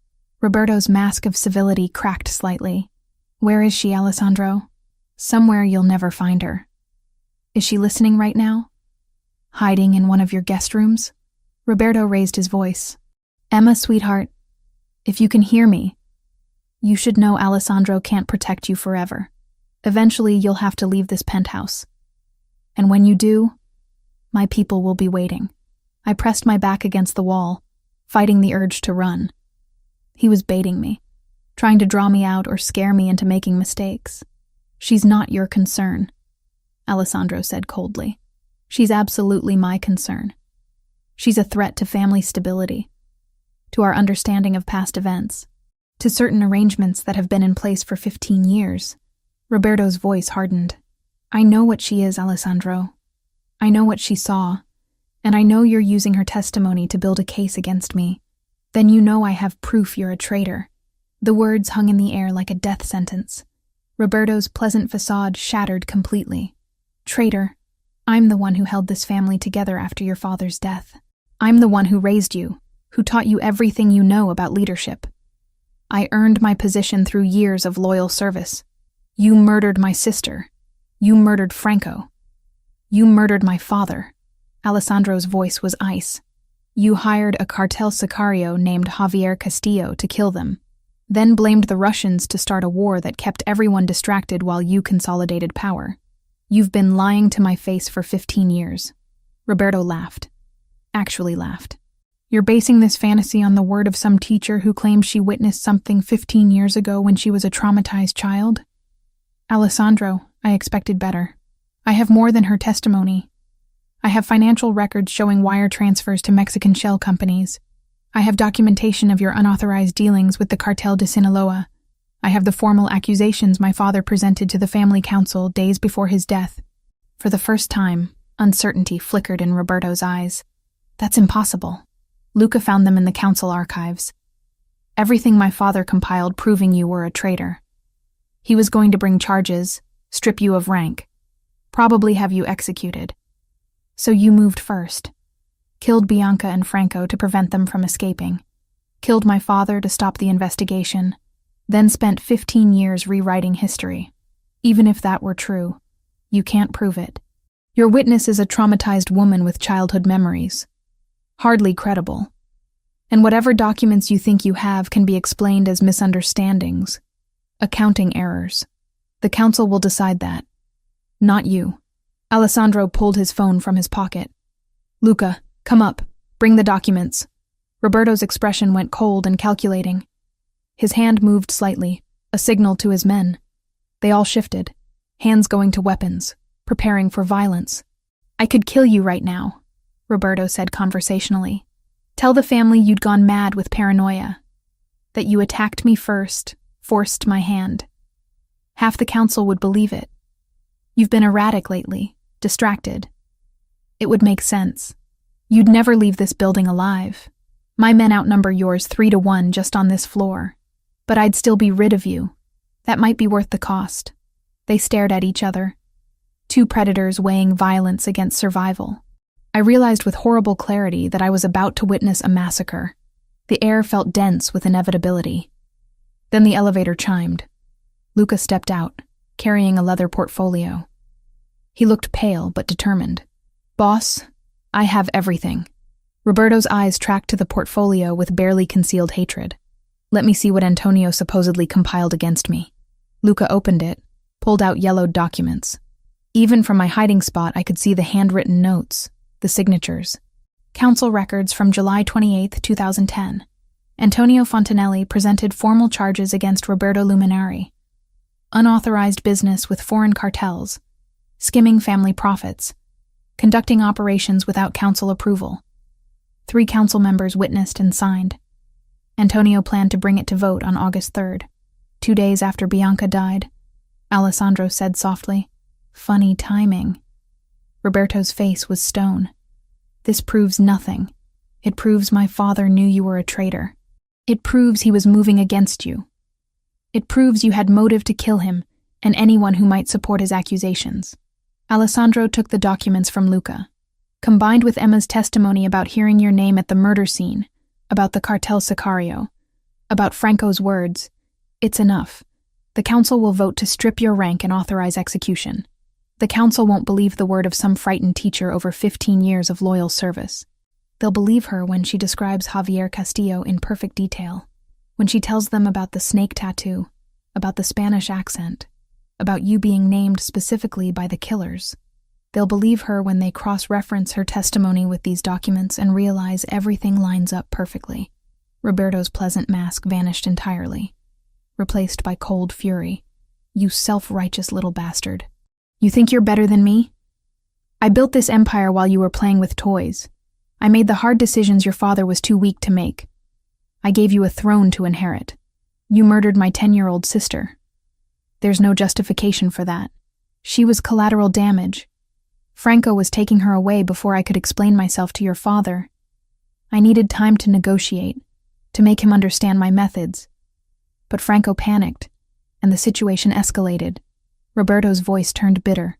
Roberto's mask of civility cracked slightly. Where is she, Alessandro? Somewhere you'll never find her. Is she listening right now? Hiding in one of your guest rooms? Roberto raised his voice. Emma, sweetheart, if you can hear me, you should know Alessandro can't protect you forever. Eventually, you'll have to leave this penthouse. And when you do, my people will be waiting. I pressed my back against the wall, fighting the urge to run. He was baiting me, trying to draw me out or scare me into making mistakes. She's not your concern, Alessandro said coldly. She's absolutely my concern. She's a threat to family stability, to our understanding of past events, to certain arrangements that have been in place for 15 years. Roberto's voice hardened. I know what she is, Alessandro. I know what she saw, and I know you're using her testimony to build a case against me. Then you know I have proof you're a traitor." The words hung in the air like a death sentence. Roberto's pleasant facade shattered completely. "Traitor, I'm the one who held this family together after your father's death. I'm the one who raised you, who taught you everything you know about leadership. I earned my position through years of loyal service. You murdered my sister. You murdered Franco. You murdered my father." Alessandro's voice was ice. "You hired a cartel sicario named Javier Castillo to kill them, then blamed the Russians to start a war that kept everyone distracted while you consolidated power. You've been lying to my face for 15 years. Roberto laughed. Actually laughed. "You're basing this fantasy on the word of some teacher who claims she witnessed something 15 years ago when she was a traumatized child?" "Alessandro, I expected better. I have more than her testimony. I have financial records showing wire transfers to Mexican shell companies. I have documentation of your unauthorized dealings with the Cartel de Sinaloa. I have the formal accusations my father presented to the family council days before his death." For the first time, uncertainty flickered in Roberto's eyes. "That's impossible. Luca found them in the council archives. Everything my father compiled proving you were a traitor. He was going to bring charges, strip you of rank, probably have you executed. So you moved first. Killed Bianca and Franco to prevent them from escaping. Killed my father to stop the investigation. Then spent 15 years rewriting history. Even if that were true, you can't prove it. Your witness is a traumatized woman with childhood memories. Hardly credible. And whatever documents you think you have can be explained as misunderstandings, accounting errors. The council will decide that. Not you." Alessandro pulled his phone from his pocket. "Luca, come up. Bring the documents." Roberto's expression went cold and calculating. His hand moved slightly, a signal to his men. They all shifted, hands going to weapons, preparing for violence. "I could kill you right now," Roberto said conversationally. "Tell the family you'd gone mad with paranoia, that you attacked me first, forced my hand. Half the council would believe it. You've been erratic lately, distracted. It would make sense. You'd never leave this building alive. My men outnumber yours 3-1 just on this floor. But I'd still be rid of you. That might be worth the cost." They stared at each other. Two predators weighing violence against survival. I realized with horrible clarity that I was about to witness a massacre. The air felt dense with inevitability. Then the elevator chimed. Luca stepped out, carrying a leather portfolio. He looked pale but determined. "Boss, I have everything." Roberto's eyes tracked to the portfolio with barely concealed hatred. "Let me see what Antonio supposedly compiled against me." Luca opened it, pulled out yellowed documents. Even from my hiding spot, I could see the handwritten notes, the signatures. Council records from July 28, 2010. Antonio Fontanelli presented formal charges against Roberto Luminari. Unauthorized business with foreign cartels, skimming family profits, conducting operations without council approval. 3 council members witnessed and signed. Antonio planned to bring it to vote on August 3rd, 2 days after Bianca died. Alessandro said softly, "Funny timing." Roberto's face was stone. "This proves nothing. It proves my father knew you were a traitor. It proves he was moving against you. It proves you had motive to kill him and anyone who might support his accusations." Alessandro took the documents from Luca. "Combined with Emma's testimony about hearing your name at the murder scene, about the cartel sicario, about Franco's words, it's enough. The council will vote to strip your rank and authorize execution. The council won't believe the word of some frightened teacher over 15 years of loyal service. They'll believe her when she describes Javier Castillo in perfect detail, when she tells them about the snake tattoo, about the Spanish accent, about you being named specifically by the killers. They'll believe her when they cross-reference her testimony with these documents and realize everything lines up perfectly." Roberto's pleasant mask vanished entirely, replaced by cold fury. "You self-righteous little bastard. You think you're better than me? I built this empire while you were playing with toys. I made the hard decisions your father was too weak to make. I gave you a throne to inherit. You murdered my 10-year-old sister. There's no justification for that. She was collateral damage. Franco was taking her away before I could explain myself to your father. I needed time to negotiate, to make him understand my methods. But Franco panicked, and the situation escalated. Roberto's voice turned bitter.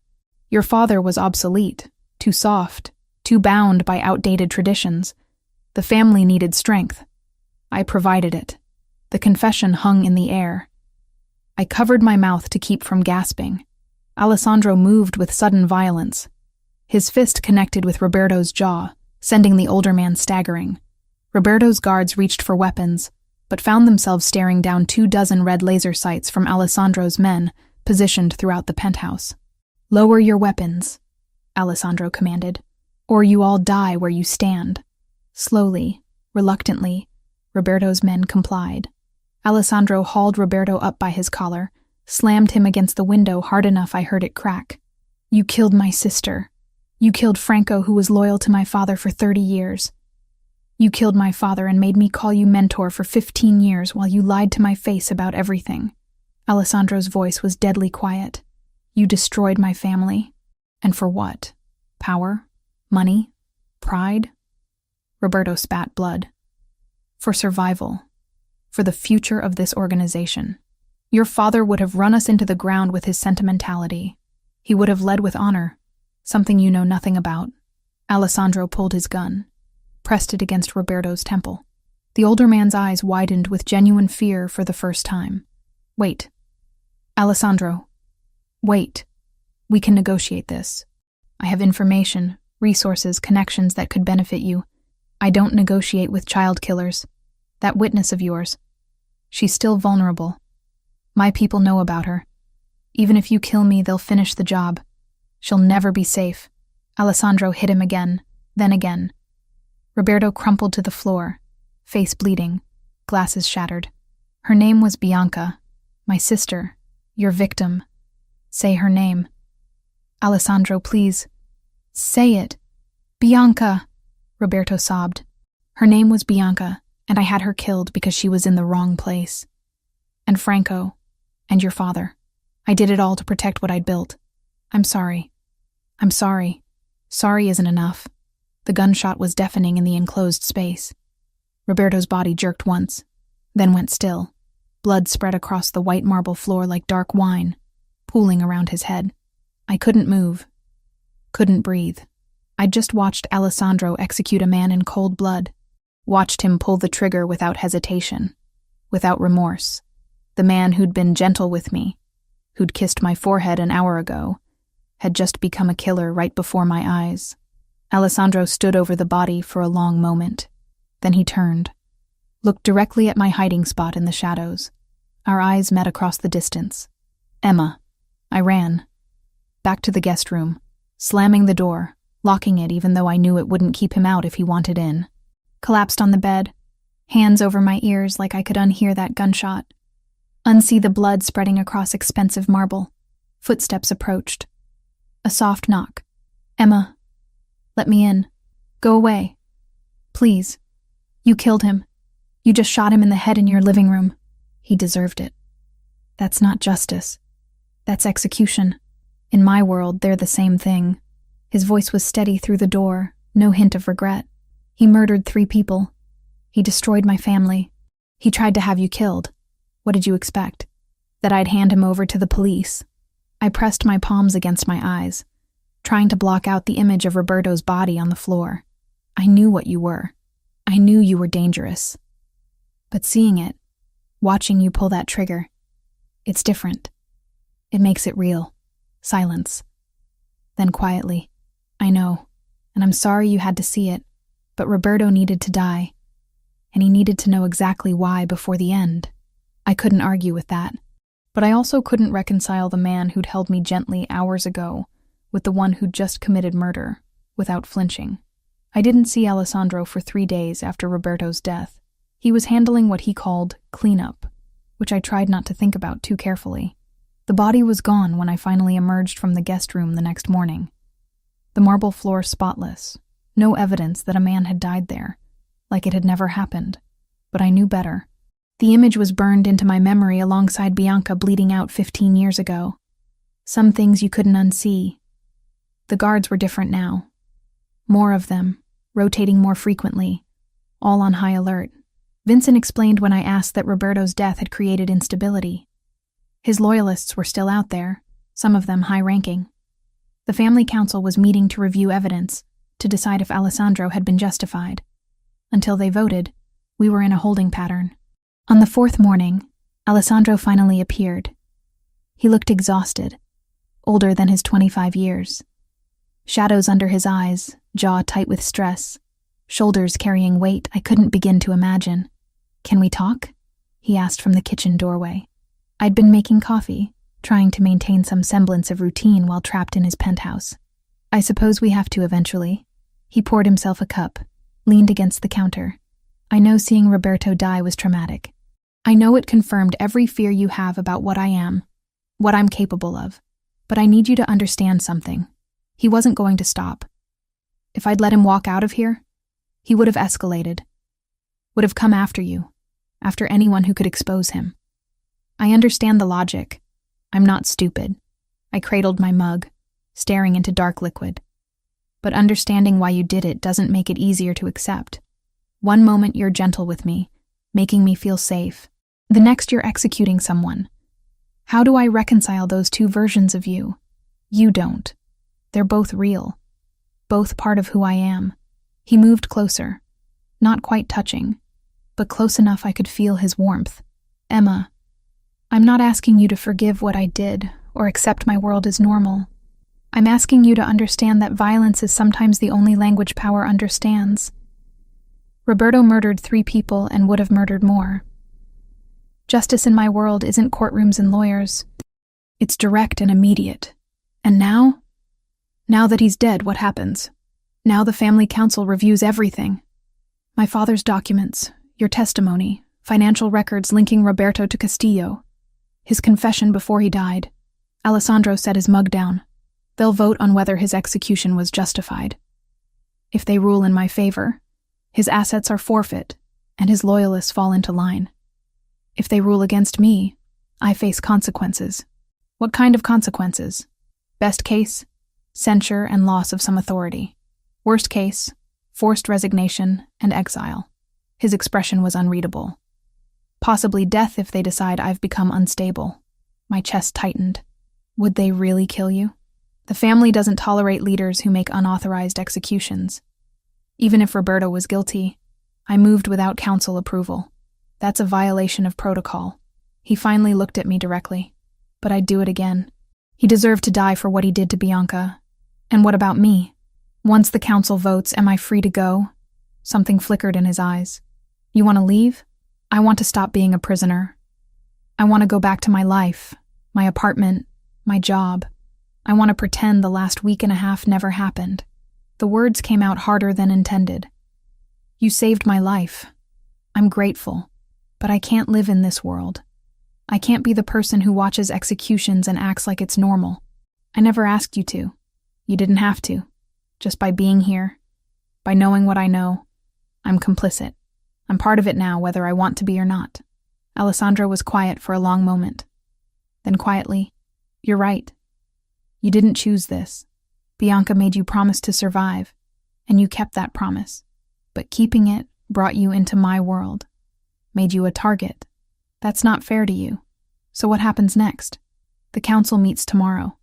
Your father was obsolete, too soft, too bound by outdated traditions. The family needed strength. I provided it. The confession hung in the air. I covered my mouth to keep from gasping. Alessandro moved with sudden violence. His fist connected with Roberto's jaw, sending the older man staggering. Roberto's guards reached for weapons, but found themselves staring down 24 red laser sights from Alessandro's men, positioned throughout the penthouse. Lower your weapons, Alessandro commanded, or you all die where you stand. Slowly, reluctantly, Roberto's men complied. Alessandro hauled Roberto up by his collar, slammed him against the window hard enough I heard it crack. You killed my sister. You killed Franco, who was loyal to my father for 30 years. You killed my father and made me call you mentor for 15 years while you lied to my face about everything. Alessandro's voice was deadly quiet. You destroyed my family. And for what? Power? Money? Pride? Roberto spat blood. For survival. For the future of this organization. Your father would have run us into the ground with his sentimentality. He would have led with honor, something you know nothing about. Alessandro pulled his gun, pressed it against Roberto's temple. The older man's eyes widened with genuine fear for the first time. Wait. Alessandro. Wait. We can negotiate this. I have information, resources, connections that could benefit you. I don't negotiate with child killers. That witness of yours. She's still vulnerable. My people know about her. Even if you kill me, they'll finish the job. She'll never be safe. Alessandro hit him again, then again. Roberto crumpled to the floor, face bleeding, glasses shattered. Her name was Bianca, my sister, your victim. Say her name. Alessandro, please. Say it. Bianca, Roberto sobbed. Her name was Bianca, and I had her killed because she was in the wrong place. And Franco, and your father. I did it all to protect what I'd built. I'm sorry. I'm sorry. Sorry isn't enough. The gunshot was deafening in the enclosed space. Roberto's body jerked once, then went still. Blood spread across the white marble floor like dark wine, pooling around his head. I couldn't move. Couldn't breathe. I'd just watched Alessandro execute a man in cold blood. Watched him pull the trigger without hesitation, without remorse. The man who'd been gentle with me, who'd kissed my forehead an hour ago, had just become a killer right before my eyes. Alessandro stood over the body for a long moment. Then he turned, looked directly at my hiding spot in the shadows. Our eyes met across the distance. Emma. I ran. Back to the guest room, slamming the door, locking it even though I knew it wouldn't keep him out if he wanted in. Collapsed on the bed, hands over my ears like I could unhear that gunshot. Unsee the blood spreading across expensive marble. Footsteps approached. A soft knock. Emma. Let me in. Go away. Please. You killed him. You just shot him in the head in your living room. He deserved it. That's not justice. That's execution. In my world, they're the same thing. His voice was steady through the door, no hint of regret. He murdered 3 people. He destroyed my family. He tried to have you killed. What did you expect? That I'd hand him over to the police? I pressed my palms against my eyes, trying to block out the image of Roberto's body on the floor. I knew what you were. I knew you were dangerous. But seeing it, watching you pull that trigger, it's different. It makes it real. Silence. Then quietly, I know, and I'm sorry you had to see it, but Roberto needed to die, and he needed to know exactly why before the end. I couldn't argue with that, but I also couldn't reconcile the man who'd held me gently hours ago with the one who'd just committed murder, without flinching. I didn't see Alessandro for 3 days after Roberto's death. He was handling what he called cleanup, which I tried not to think about too carefully. The body was gone when I finally emerged from the guest room the next morning. The marble floor spotless, no evidence that a man had died there, like it had never happened. But I knew better. The image was burned into my memory alongside Bianca bleeding out 15 years ago. Some things you couldn't unsee. The guards were different now. More of them, rotating more frequently, all on high alert, Vincent explained when I asked that Roberto's death had created instability. His loyalists were still out there, some of them high-ranking. The family council was meeting to review evidence, to decide if Alessandro had been justified. Until they voted, we were in a holding pattern. On the fourth morning, Alessandro finally appeared. He looked exhausted, older than his 25 years. Shadows under his eyes, jaw tight with stress, shoulders carrying weight I couldn't begin to imagine. "Can we talk?" he asked from the kitchen doorway. I'd been making coffee, trying to maintain some semblance of routine while trapped in his penthouse. "I suppose we have to eventually." He poured himself a cup, leaned against the counter. "I know seeing Roberto die was traumatic. I know it confirmed every fear you have about what I am, what I'm capable of. But I need you to understand something. He wasn't going to stop. If I'd let him walk out of here, he would have escalated, would have come after you, after anyone who could expose him. I understand the logic. I'm not stupid." I cradled my mug, staring into dark liquid. "But understanding why you did it doesn't make it easier to accept. One moment you're gentle with me, making me feel safe. The next you're executing someone. How do I reconcile those two versions of you? You don't. They're both real. Both part of who I am." He moved closer, not quite touching, but close enough I could feel his warmth. "Emma, I'm not asking you to forgive what I did or accept my world as normal. I'm asking you to understand that violence is sometimes the only language power understands. Roberto murdered 3 people and would have murdered more. Justice in my world isn't courtrooms and lawyers. It's direct and immediate. And now? Now that he's dead, what happens? Now the family council reviews everything. My father's documents, your testimony, financial records linking Roberto to Castillo, his confession before he died." Alessandro set his mug down. "They'll vote on whether his execution was justified. If they rule in my favor, his assets are forfeit, and his loyalists fall into line. If they rule against me, I face consequences." "What kind of consequences?" "Best case, censure and loss of some authority. Worst case, forced resignation and exile." His expression was unreadable. "Possibly death if they decide I've become unstable." My chest tightened. "Would they really kill you?" "The family doesn't tolerate leaders who make unauthorized executions. Even if Roberto was guilty, I moved without council approval. That's a violation of protocol." He finally looked at me directly. "But I'd do it again. He deserved to die for what he did to Bianca. And what about me? Once the council votes, am I free to go?" Something flickered in his eyes. "You want to leave? I want to stop being a prisoner. I want to go back to my life, my apartment, my job. I want to pretend the last week and a half never happened." The words came out harder than intended. "You saved my life. I'm grateful. But I can't live in this world. I can't be the person who watches executions and acts like it's normal. I never asked you to. You didn't have to. Just by being here, by knowing what I know, I'm complicit. I'm part of it now, whether I want to be or not." Alessandro was quiet for a long moment. Then quietly, "You're right. You didn't choose this. Bianca made you promise to survive, and you kept that promise. But keeping it brought you into my world, made you a target. That's not fair to you. So what happens next? The council meets tomorrow.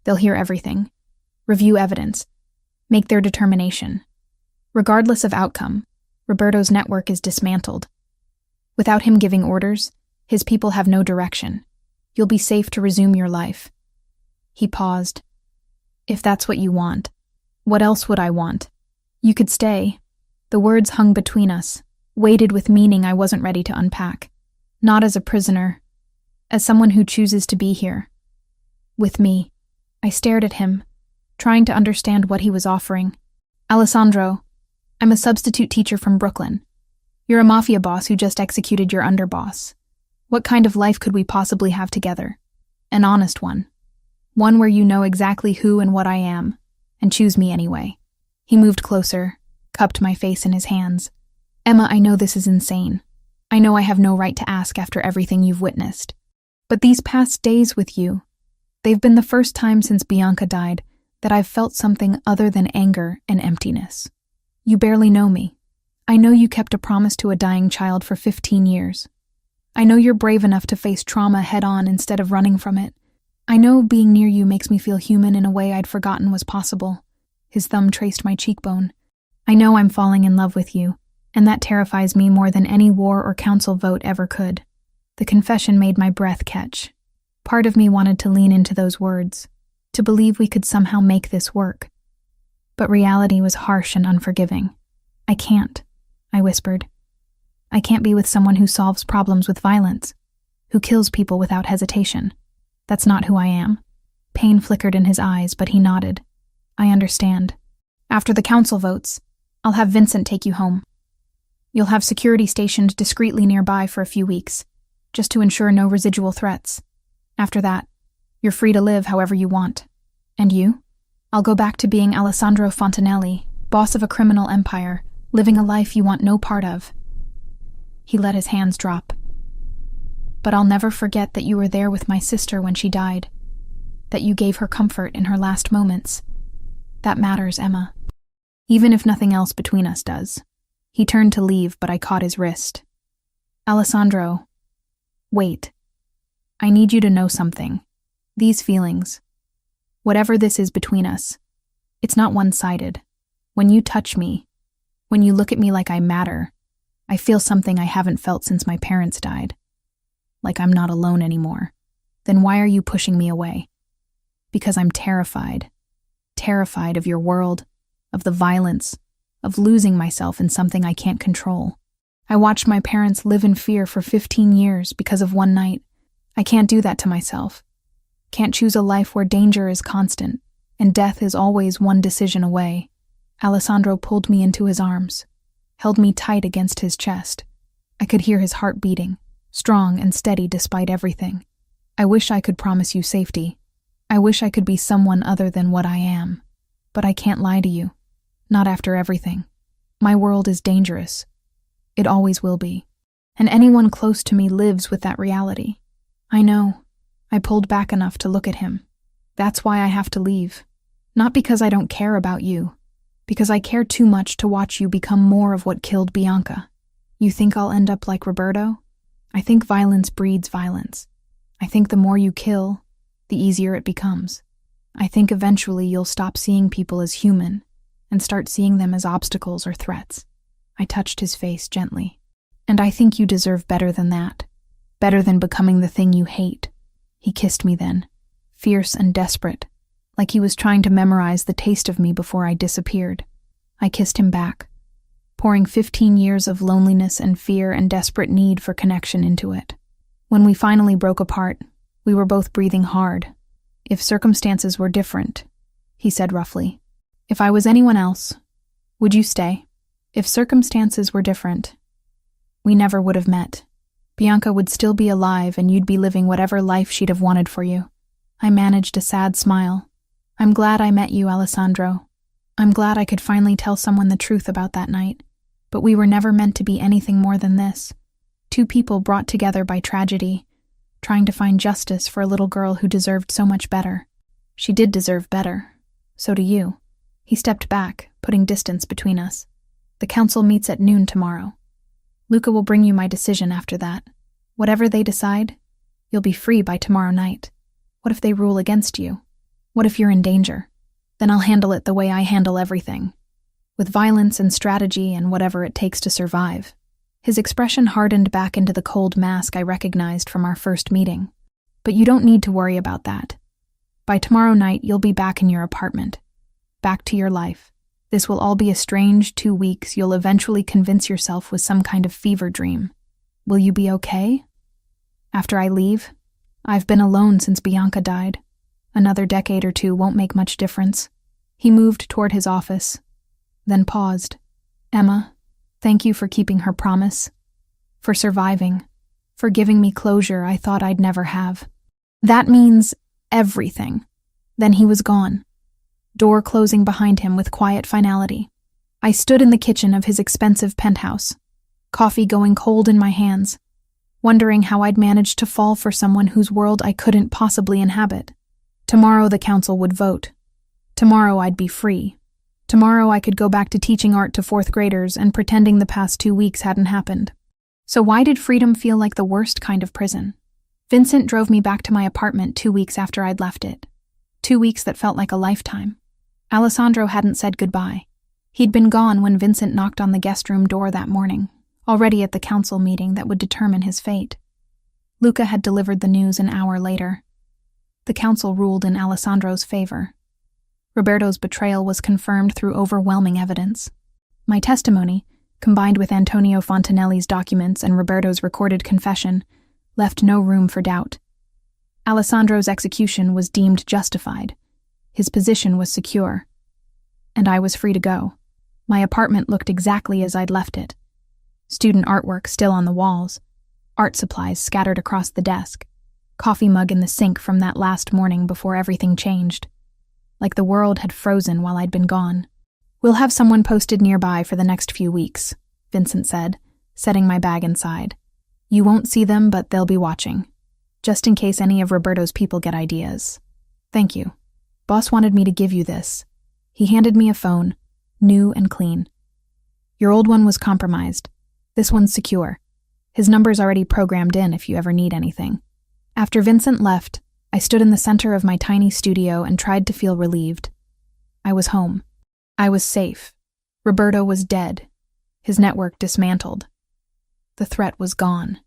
They'll hear everything, review evidence, make their determination. Regardless of outcome, Roberto's network is dismantled. Without him giving orders, his people have no direction. You'll be safe to resume your life." He paused. "If that's what you want, what else would I want? You could stay." The words hung between us, weighted with meaning I wasn't ready to unpack. Not as a prisoner, as someone who chooses to be here. With me. I stared at him, trying to understand what he was offering. "Alessandro, I'm a substitute teacher from Brooklyn. You're a mafia boss who just executed your underboss. What kind of life could we possibly have together? An honest one. One where you know exactly who and what I am, and choose me anyway." He moved closer, cupped my face in his hands. "Emma, I know this is insane. I know I have no right to ask after everything you've witnessed. But these past days with you, they've been the first time since Bianca died that I've felt something other than anger and emptiness. You barely know me. I know you kept a promise to a dying child for 15 years. I know you're brave enough to face trauma head-on instead of running from it. I know being near you makes me feel human in a way I'd forgotten was possible. His thumb traced my cheekbone. I know I'm falling in love with you, and that terrifies me more than any war or council vote ever could. The confession made my breath catch. Part of me wanted to lean into those words, to believe we could somehow make this work. But reality was harsh and unforgiving. I can't, I whispered. I can't be with someone who solves problems with violence, who kills people without hesitation. That's not who I am. Pain flickered in his eyes, but he nodded. I understand. After the council votes, I'll have Vincent take you home. You'll have security stationed discreetly nearby for a few weeks, just to ensure no residual threats. After that, you're free to live however you want. And you? I'll go back to being Alessandro Fontanelli, boss of a criminal empire, living a life you want no part of. He let his hands drop. But I'll never forget that you were there with my sister when she died, that you gave her comfort in her last moments. That matters, Emma. Even if nothing else between us does. He turned to leave, but I caught his wrist. Alessandro, wait. I need you to know something. These feelings, whatever this is between us, it's not one-sided. When you touch me, when you look at me like I matter, I feel something I haven't felt since my parents died. Like I'm not alone anymore. Then why are you pushing me away? Because I'm terrified. Terrified of your world, of the violence, of losing myself in something I can't control. I watched my parents live in fear for 15 years because of one night. I can't do that to myself. Can't choose a life where danger is constant, and death is always one decision away. Alessandro pulled me into his arms, held me tight against his chest. I could hear his heart beating, strong and steady despite everything. I wish I could promise you safety. I wish I could be someone other than what I am. But I can't lie to you. Not after everything. My world is dangerous. It always will be. And anyone close to me lives with that reality. I know. I pulled back enough to look at him. That's why I have to leave. Not because I don't care about you. Because I care too much to watch you become more of what killed Bianca. You think I'll end up like Roberto? I think violence breeds violence. I think the more you kill, the easier it becomes. I think eventually you'll stop seeing people as human and start seeing them as obstacles or threats. I touched his face gently. And I think you deserve better than that. Better than becoming the thing you hate. He kissed me then, fierce and desperate, like he was trying to memorize the taste of me before I disappeared. I kissed him back, pouring 15 years of loneliness and fear and desperate need for connection into it. When we finally broke apart, we were both breathing hard. If circumstances were different, he said roughly. If I was anyone else, would you stay? If circumstances were different, we never would have met. Bianca would still be alive and you'd be living whatever life she'd have wanted for you. I managed a sad smile. I'm glad I met you, Alessandro. I'm glad I could finally tell someone the truth about that night. But we were never meant to be anything more than this. Two people brought together by tragedy, trying to find justice for a little girl who deserved so much better. She did deserve better. So do you. He stepped back, putting distance between us. The council meets at noon tomorrow. Luca will bring you my decision after that. Whatever they decide, you'll be free by tomorrow night. What if they rule against you? What if you're in danger? Then I'll handle it the way I handle everything. With violence and strategy and whatever it takes to survive. His expression hardened back into the cold mask I recognized from our first meeting. But you don't need to worry about that. By tomorrow night, you'll be back in your apartment. Back to your life. This will all be a strange 2 weeks. You'll eventually convince yourself with some kind of fever dream. Will you be okay? After I leave? I've been alone since Bianca died. Another decade or two won't make much difference. He moved toward his office, then paused. Emma, thank you for keeping her promise. For surviving. For giving me closure I thought I'd never have. That means everything. Then he was gone. Door closing behind him with quiet finality. I stood in the kitchen of his expensive penthouse, coffee going cold in my hands, wondering how I'd managed to fall for someone whose world I couldn't possibly inhabit. Tomorrow the council would vote. Tomorrow I'd be free. Tomorrow I could go back to teaching art to fourth graders and pretending the past 2 weeks hadn't happened. So why did freedom feel like the worst kind of prison? Vincent drove me back to my apartment 2 weeks after I'd left it. 2 weeks that felt like a lifetime. Alessandro hadn't said goodbye. He'd been gone when Vincent knocked on the guest room door that morning, already at the council meeting that would determine his fate. Luca had delivered the news an hour later. The council ruled in Alessandro's favor. Roberto's betrayal was confirmed through overwhelming evidence. My testimony, combined with Antonio Fontanelli's documents and Roberto's recorded confession, left no room for doubt. Alessandro's execution was deemed justified. His position was secure. And I was free to go. My apartment looked exactly as I'd left it. Student artwork still on the walls, art supplies scattered across the desk, coffee mug in the sink from that last morning before everything changed. Like the world had frozen while I'd been gone. "We'll have someone posted nearby for the next few weeks," Vincent said, setting my bag inside. "You won't see them, but they'll be watching. Just in case any of Roberto's people get ideas. Thank you. Boss wanted me to give you this." He handed me a phone, new and clean. "Your old one was compromised. This one's secure. His number's already programmed in if you ever need anything." After Vincent left, I stood in the center of my tiny studio and tried to feel relieved. I was home. I was safe. Roberto was dead. His network dismantled. The threat was gone.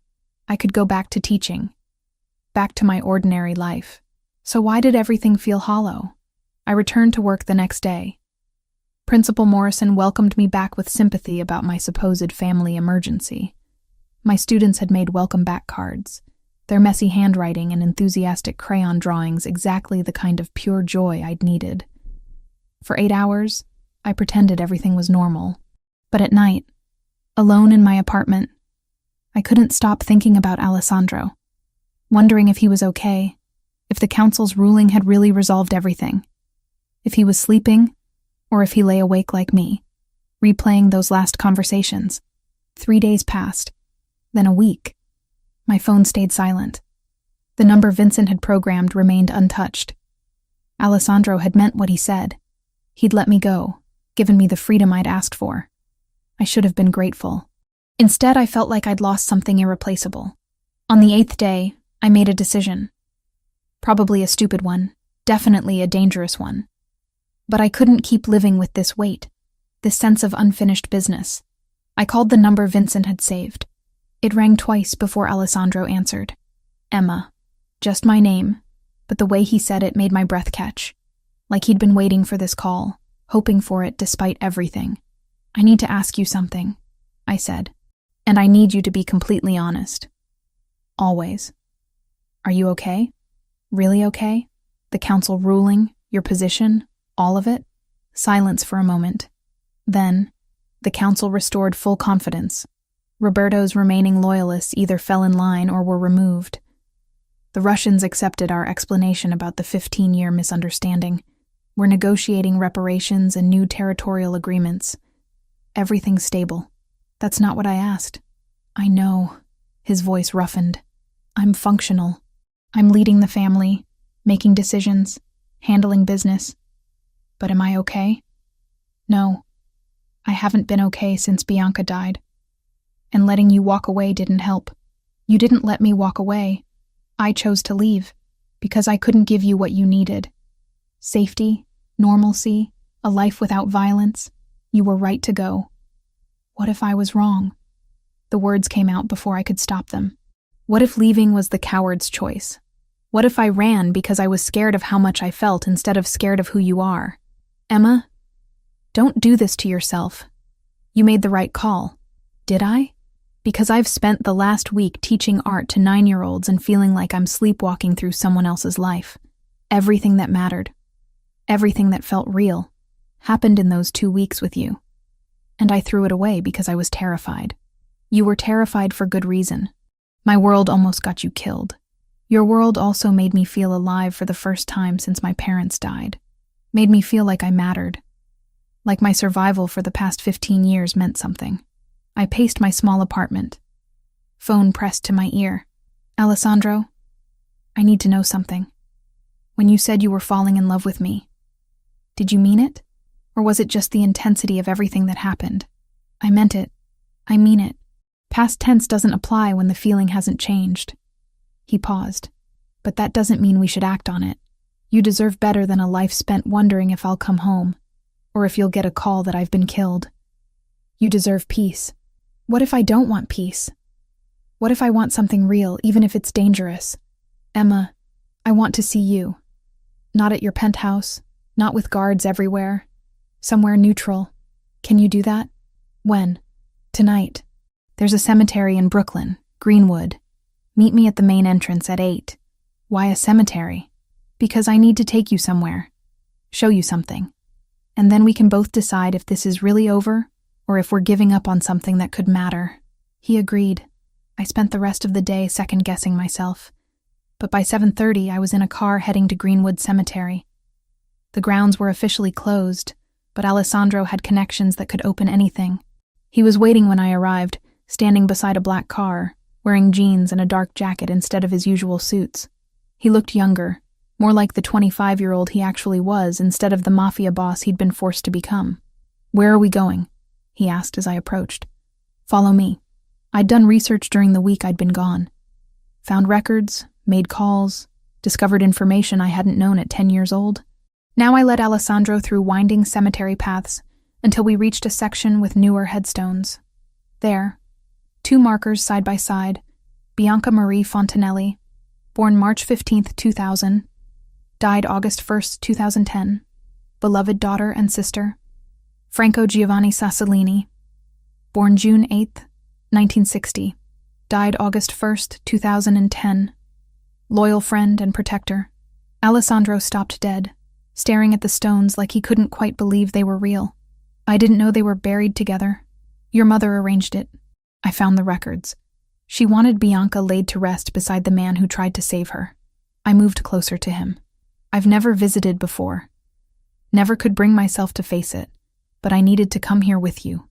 I could go back to teaching. Back to my ordinary life. So why did everything feel hollow? I returned to work the next day. Principal Morrison welcomed me back with sympathy about my supposed family emergency. My students had made welcome back cards. Their messy handwriting and enthusiastic crayon drawings exactly the kind of pure joy I'd needed. For 8 hours, I pretended everything was normal. But at night, alone in my apartment, I couldn't stop thinking about Alessandro, wondering if he was okay, if the council's ruling had really resolved everything, if he was sleeping, or if he lay awake like me, replaying those last conversations. 3 days passed, then a week. My phone stayed silent. The number Vincent had programmed remained untouched. Alessandro had meant what he said. He'd let me go, given me the freedom I'd asked for. I should have been grateful. Instead, I felt like I'd lost something irreplaceable. On the 8th day, I made a decision. Probably a stupid one, definitely a dangerous one. But I couldn't keep living with this weight, this sense of unfinished business. I called the number Vincent had saved. It rang twice before Alessandro answered. Emma. Just my name, but the way he said it made my breath catch. Like he'd been waiting for this call, hoping for it despite everything. "I need to ask you something," I said. "And I need you to be completely honest. Always. Are you okay? Really okay? The council ruling, your position, all of it?" Silence for a moment. Then, the council restored full confidence. Roberto's remaining loyalists either fell in line or were removed. The Russians accepted our explanation about the 15-year misunderstanding. We're negotiating reparations and new territorial agreements. Everything's stable. That's not what I asked. I know. His voice roughened. I'm functional. I'm leading the family, making decisions, handling business. But am I okay? No. I haven't been okay since Bianca died. And letting you walk away didn't help. You didn't let me walk away. I chose to leave, because I couldn't give you what you needed. Safety, normalcy, a life without violence. You were right to go. What if I was wrong? The words came out before I could stop them. What if leaving was the coward's choice? What if I ran because I was scared of how much I felt instead of scared of who you are? Emma, don't do this to yourself. You made the right call. Did I? Because I've spent the last week teaching art to 9-year-olds and feeling like I'm sleepwalking through someone else's life. Everything that mattered, everything that felt real, happened in those 2 weeks with you. And I threw it away because I was terrified. You were terrified for good reason. My world almost got you killed. Your world also made me feel alive for the first time since my parents died. Made me feel like I mattered. Like my survival for the past 15 years meant something. I paced my small apartment. Phone pressed to my ear. Alessandro, I need to know something. When you said you were falling in love with me, did you mean it? Or was it just the intensity of everything that happened? I meant it. I mean it. Past tense doesn't apply when the feeling hasn't changed. He paused. But that doesn't mean we should act on it. You deserve better than a life spent wondering if I'll come home, or if you'll get a call that I've been killed. You deserve peace. What if I don't want peace? What if I want something real, even if it's dangerous? Emma, I want to see you. Not at your penthouse, not with guards everywhere. Somewhere neutral. Can you do that? When? Tonight. There's a cemetery in Brooklyn, Greenwood. Meet me at the main entrance at 8. Why a cemetery? Because I need to take you somewhere. Show you something. And then we can both decide if this is really over, or if we're giving up on something that could matter. He agreed. I spent the rest of the day second-guessing myself. But by 7:30, I was in a car heading to Greenwood Cemetery. The grounds were officially closed, but Alessandro had connections that could open anything. He was waiting when I arrived, standing beside a black car, wearing jeans and a dark jacket instead of his usual suits. He looked younger, more like the 25-year-old he actually was instead of the Mafia boss he'd been forced to become. "Where are we going?" he asked as I approached. "Follow me." I'd done research during the week I'd been gone. Found records, made calls, discovered information I hadn't known at 10 years old. Now I led Alessandro through winding cemetery paths until we reached a section with newer headstones. There, 2 markers side by side, Bianca Marie Fontanelli, born March 15, 2000, died August 1, 2010, beloved daughter and sister. Franco Giovanni Sassolini, born June 8, 1960, died August 1, 2010, loyal friend and protector. Alessandro stopped dead, staring at the stones like he couldn't quite believe they were real. "I didn't know they were buried together. Your mother arranged it." I found the records. She wanted Bianca laid to rest beside the man who tried to save her. I moved closer to him. I've never visited before. Never could bring myself to face it, but I needed to come here with you.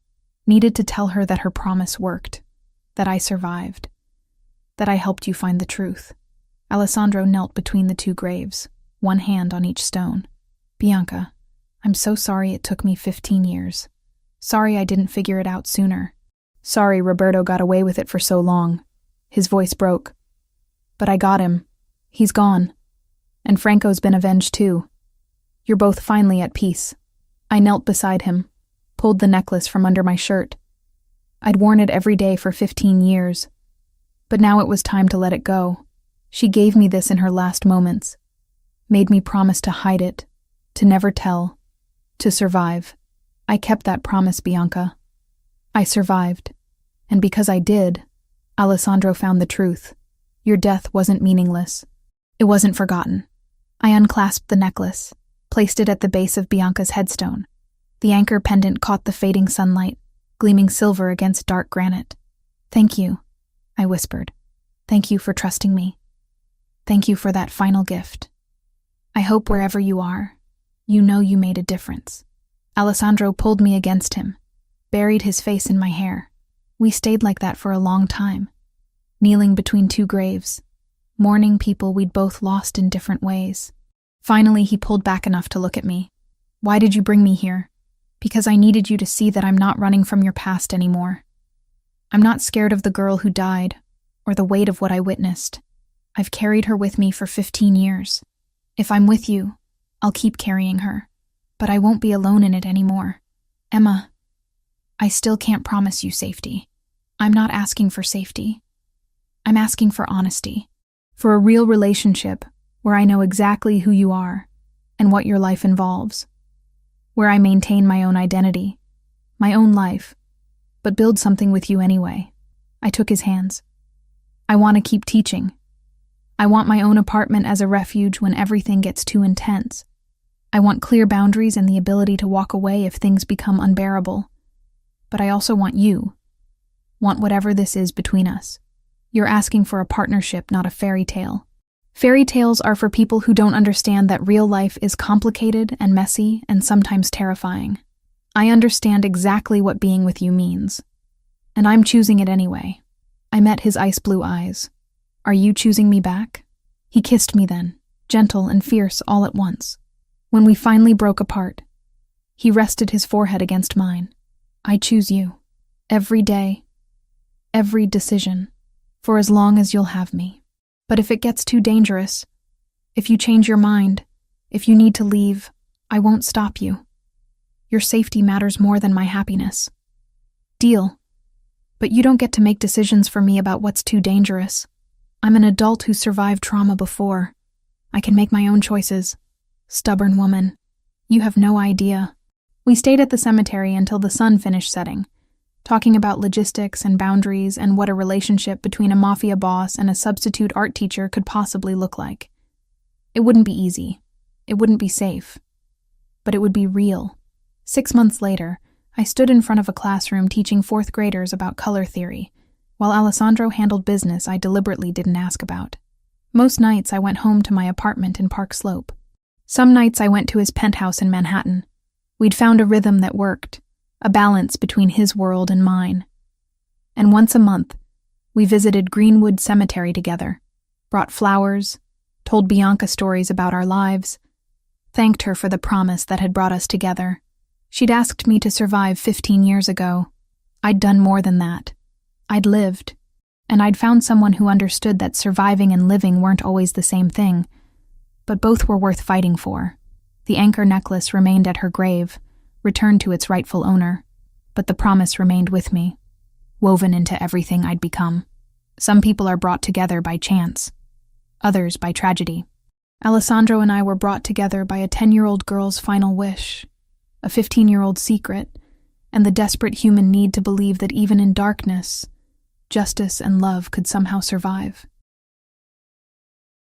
Needed to tell her that her promise worked, that I survived, that I helped you find the truth. Alessandro knelt between the 2 graves, one hand on each stone. "Bianca, I'm so sorry it took me 15 years. Sorry I didn't figure it out sooner. Sorry Roberto got away with it for so long." His voice broke. "But I got him. He's gone. And Franco's been avenged too. You're both finally at peace." I knelt beside him, pulled the necklace from under my shirt. I'd worn it every day for 15 years. But now it was time to let it go. She gave me this in her last moments. Made me promise to hide it, to never tell, to survive. I kept that promise, Bianca. I survived. And because I did, Alessandro found the truth. Your death wasn't meaningless. It wasn't forgotten. I unclasped the necklace, placed it at the base of Bianca's headstone. The anchor pendant caught the fading sunlight, gleaming silver against dark granite. "Thank you," I whispered. "Thank you for trusting me. Thank you for that final gift. I hope wherever you are, you know you made a difference." Alessandro pulled me against him, buried his face in my hair. We stayed like that for a long time, kneeling between 2 graves, mourning people we'd both lost in different ways. Finally, he pulled back enough to look at me. "Why did you bring me here?" "Because I needed you to see that I'm not running from your past anymore. I'm not scared of the girl who died, or the weight of what I witnessed. I've carried her with me for 15 years. If I'm with you, I'll keep carrying her, but I won't be alone in it anymore. Emma, I still can't promise you safety. I'm not asking for safety. I'm asking for honesty, for a real relationship where I know exactly who you are and what your life involves, where I maintain my own identity, my own life, but build something with you anyway." I took his hands. "I want to keep teaching. I want my own apartment as a refuge when everything gets too intense. I want clear boundaries and the ability to walk away if things become unbearable. But I also want you. Want whatever this is between us. You're asking for a partnership, not a fairy tale. Fairy tales are for people who don't understand that real life is complicated and messy and sometimes terrifying. I understand exactly what being with you means. And I'm choosing it anyway." I met his ice blue eyes. "Are you choosing me back?" He kissed me then, gentle and fierce all at once. When we finally broke apart, He rested his forehead against mine. I choose you. Every day. Every decision. For as long as you'll have me. But if it gets too dangerous, if you change your mind, if you need to leave, I won't stop you. Your safety matters more than my happiness. Deal. But you don't get to make decisions for me about what's too dangerous. I'm an adult who survived trauma before. I can make my own choices. Stubborn woman. You have no idea. We stayed at the cemetery until the sun finished setting, talking about logistics and boundaries and what a relationship between a mafia boss and a substitute art teacher could possibly look like. It wouldn't be easy. It wouldn't be safe. But it would be real. 6 months later, I stood in front of a classroom teaching 4th graders about color theory, while Alessandro handled business I deliberately didn't ask about. Most nights I went home to my apartment in Park Slope. Some nights I went to his penthouse in Manhattan. We'd found a rhythm that worked, a balance between his world and mine. And once a month, we visited Greenwood Cemetery together, brought flowers, told Bianca stories about our lives, thanked her for the promise that had brought us together. She'd asked me to survive 15 years ago. I'd done more than that. I'd lived, and I'd found someone who understood that surviving and living weren't always the same thing, but both were worth fighting for. The anchor necklace remained at her grave, returned to its rightful owner, but the promise remained with me, woven into everything I'd become. Some people are brought together by chance, others by tragedy. Alessandro and I were brought together by a 10-year-old girl's final wish, a 15-year-old secret, and the desperate human need to believe that even in darkness, justice and love could somehow survive.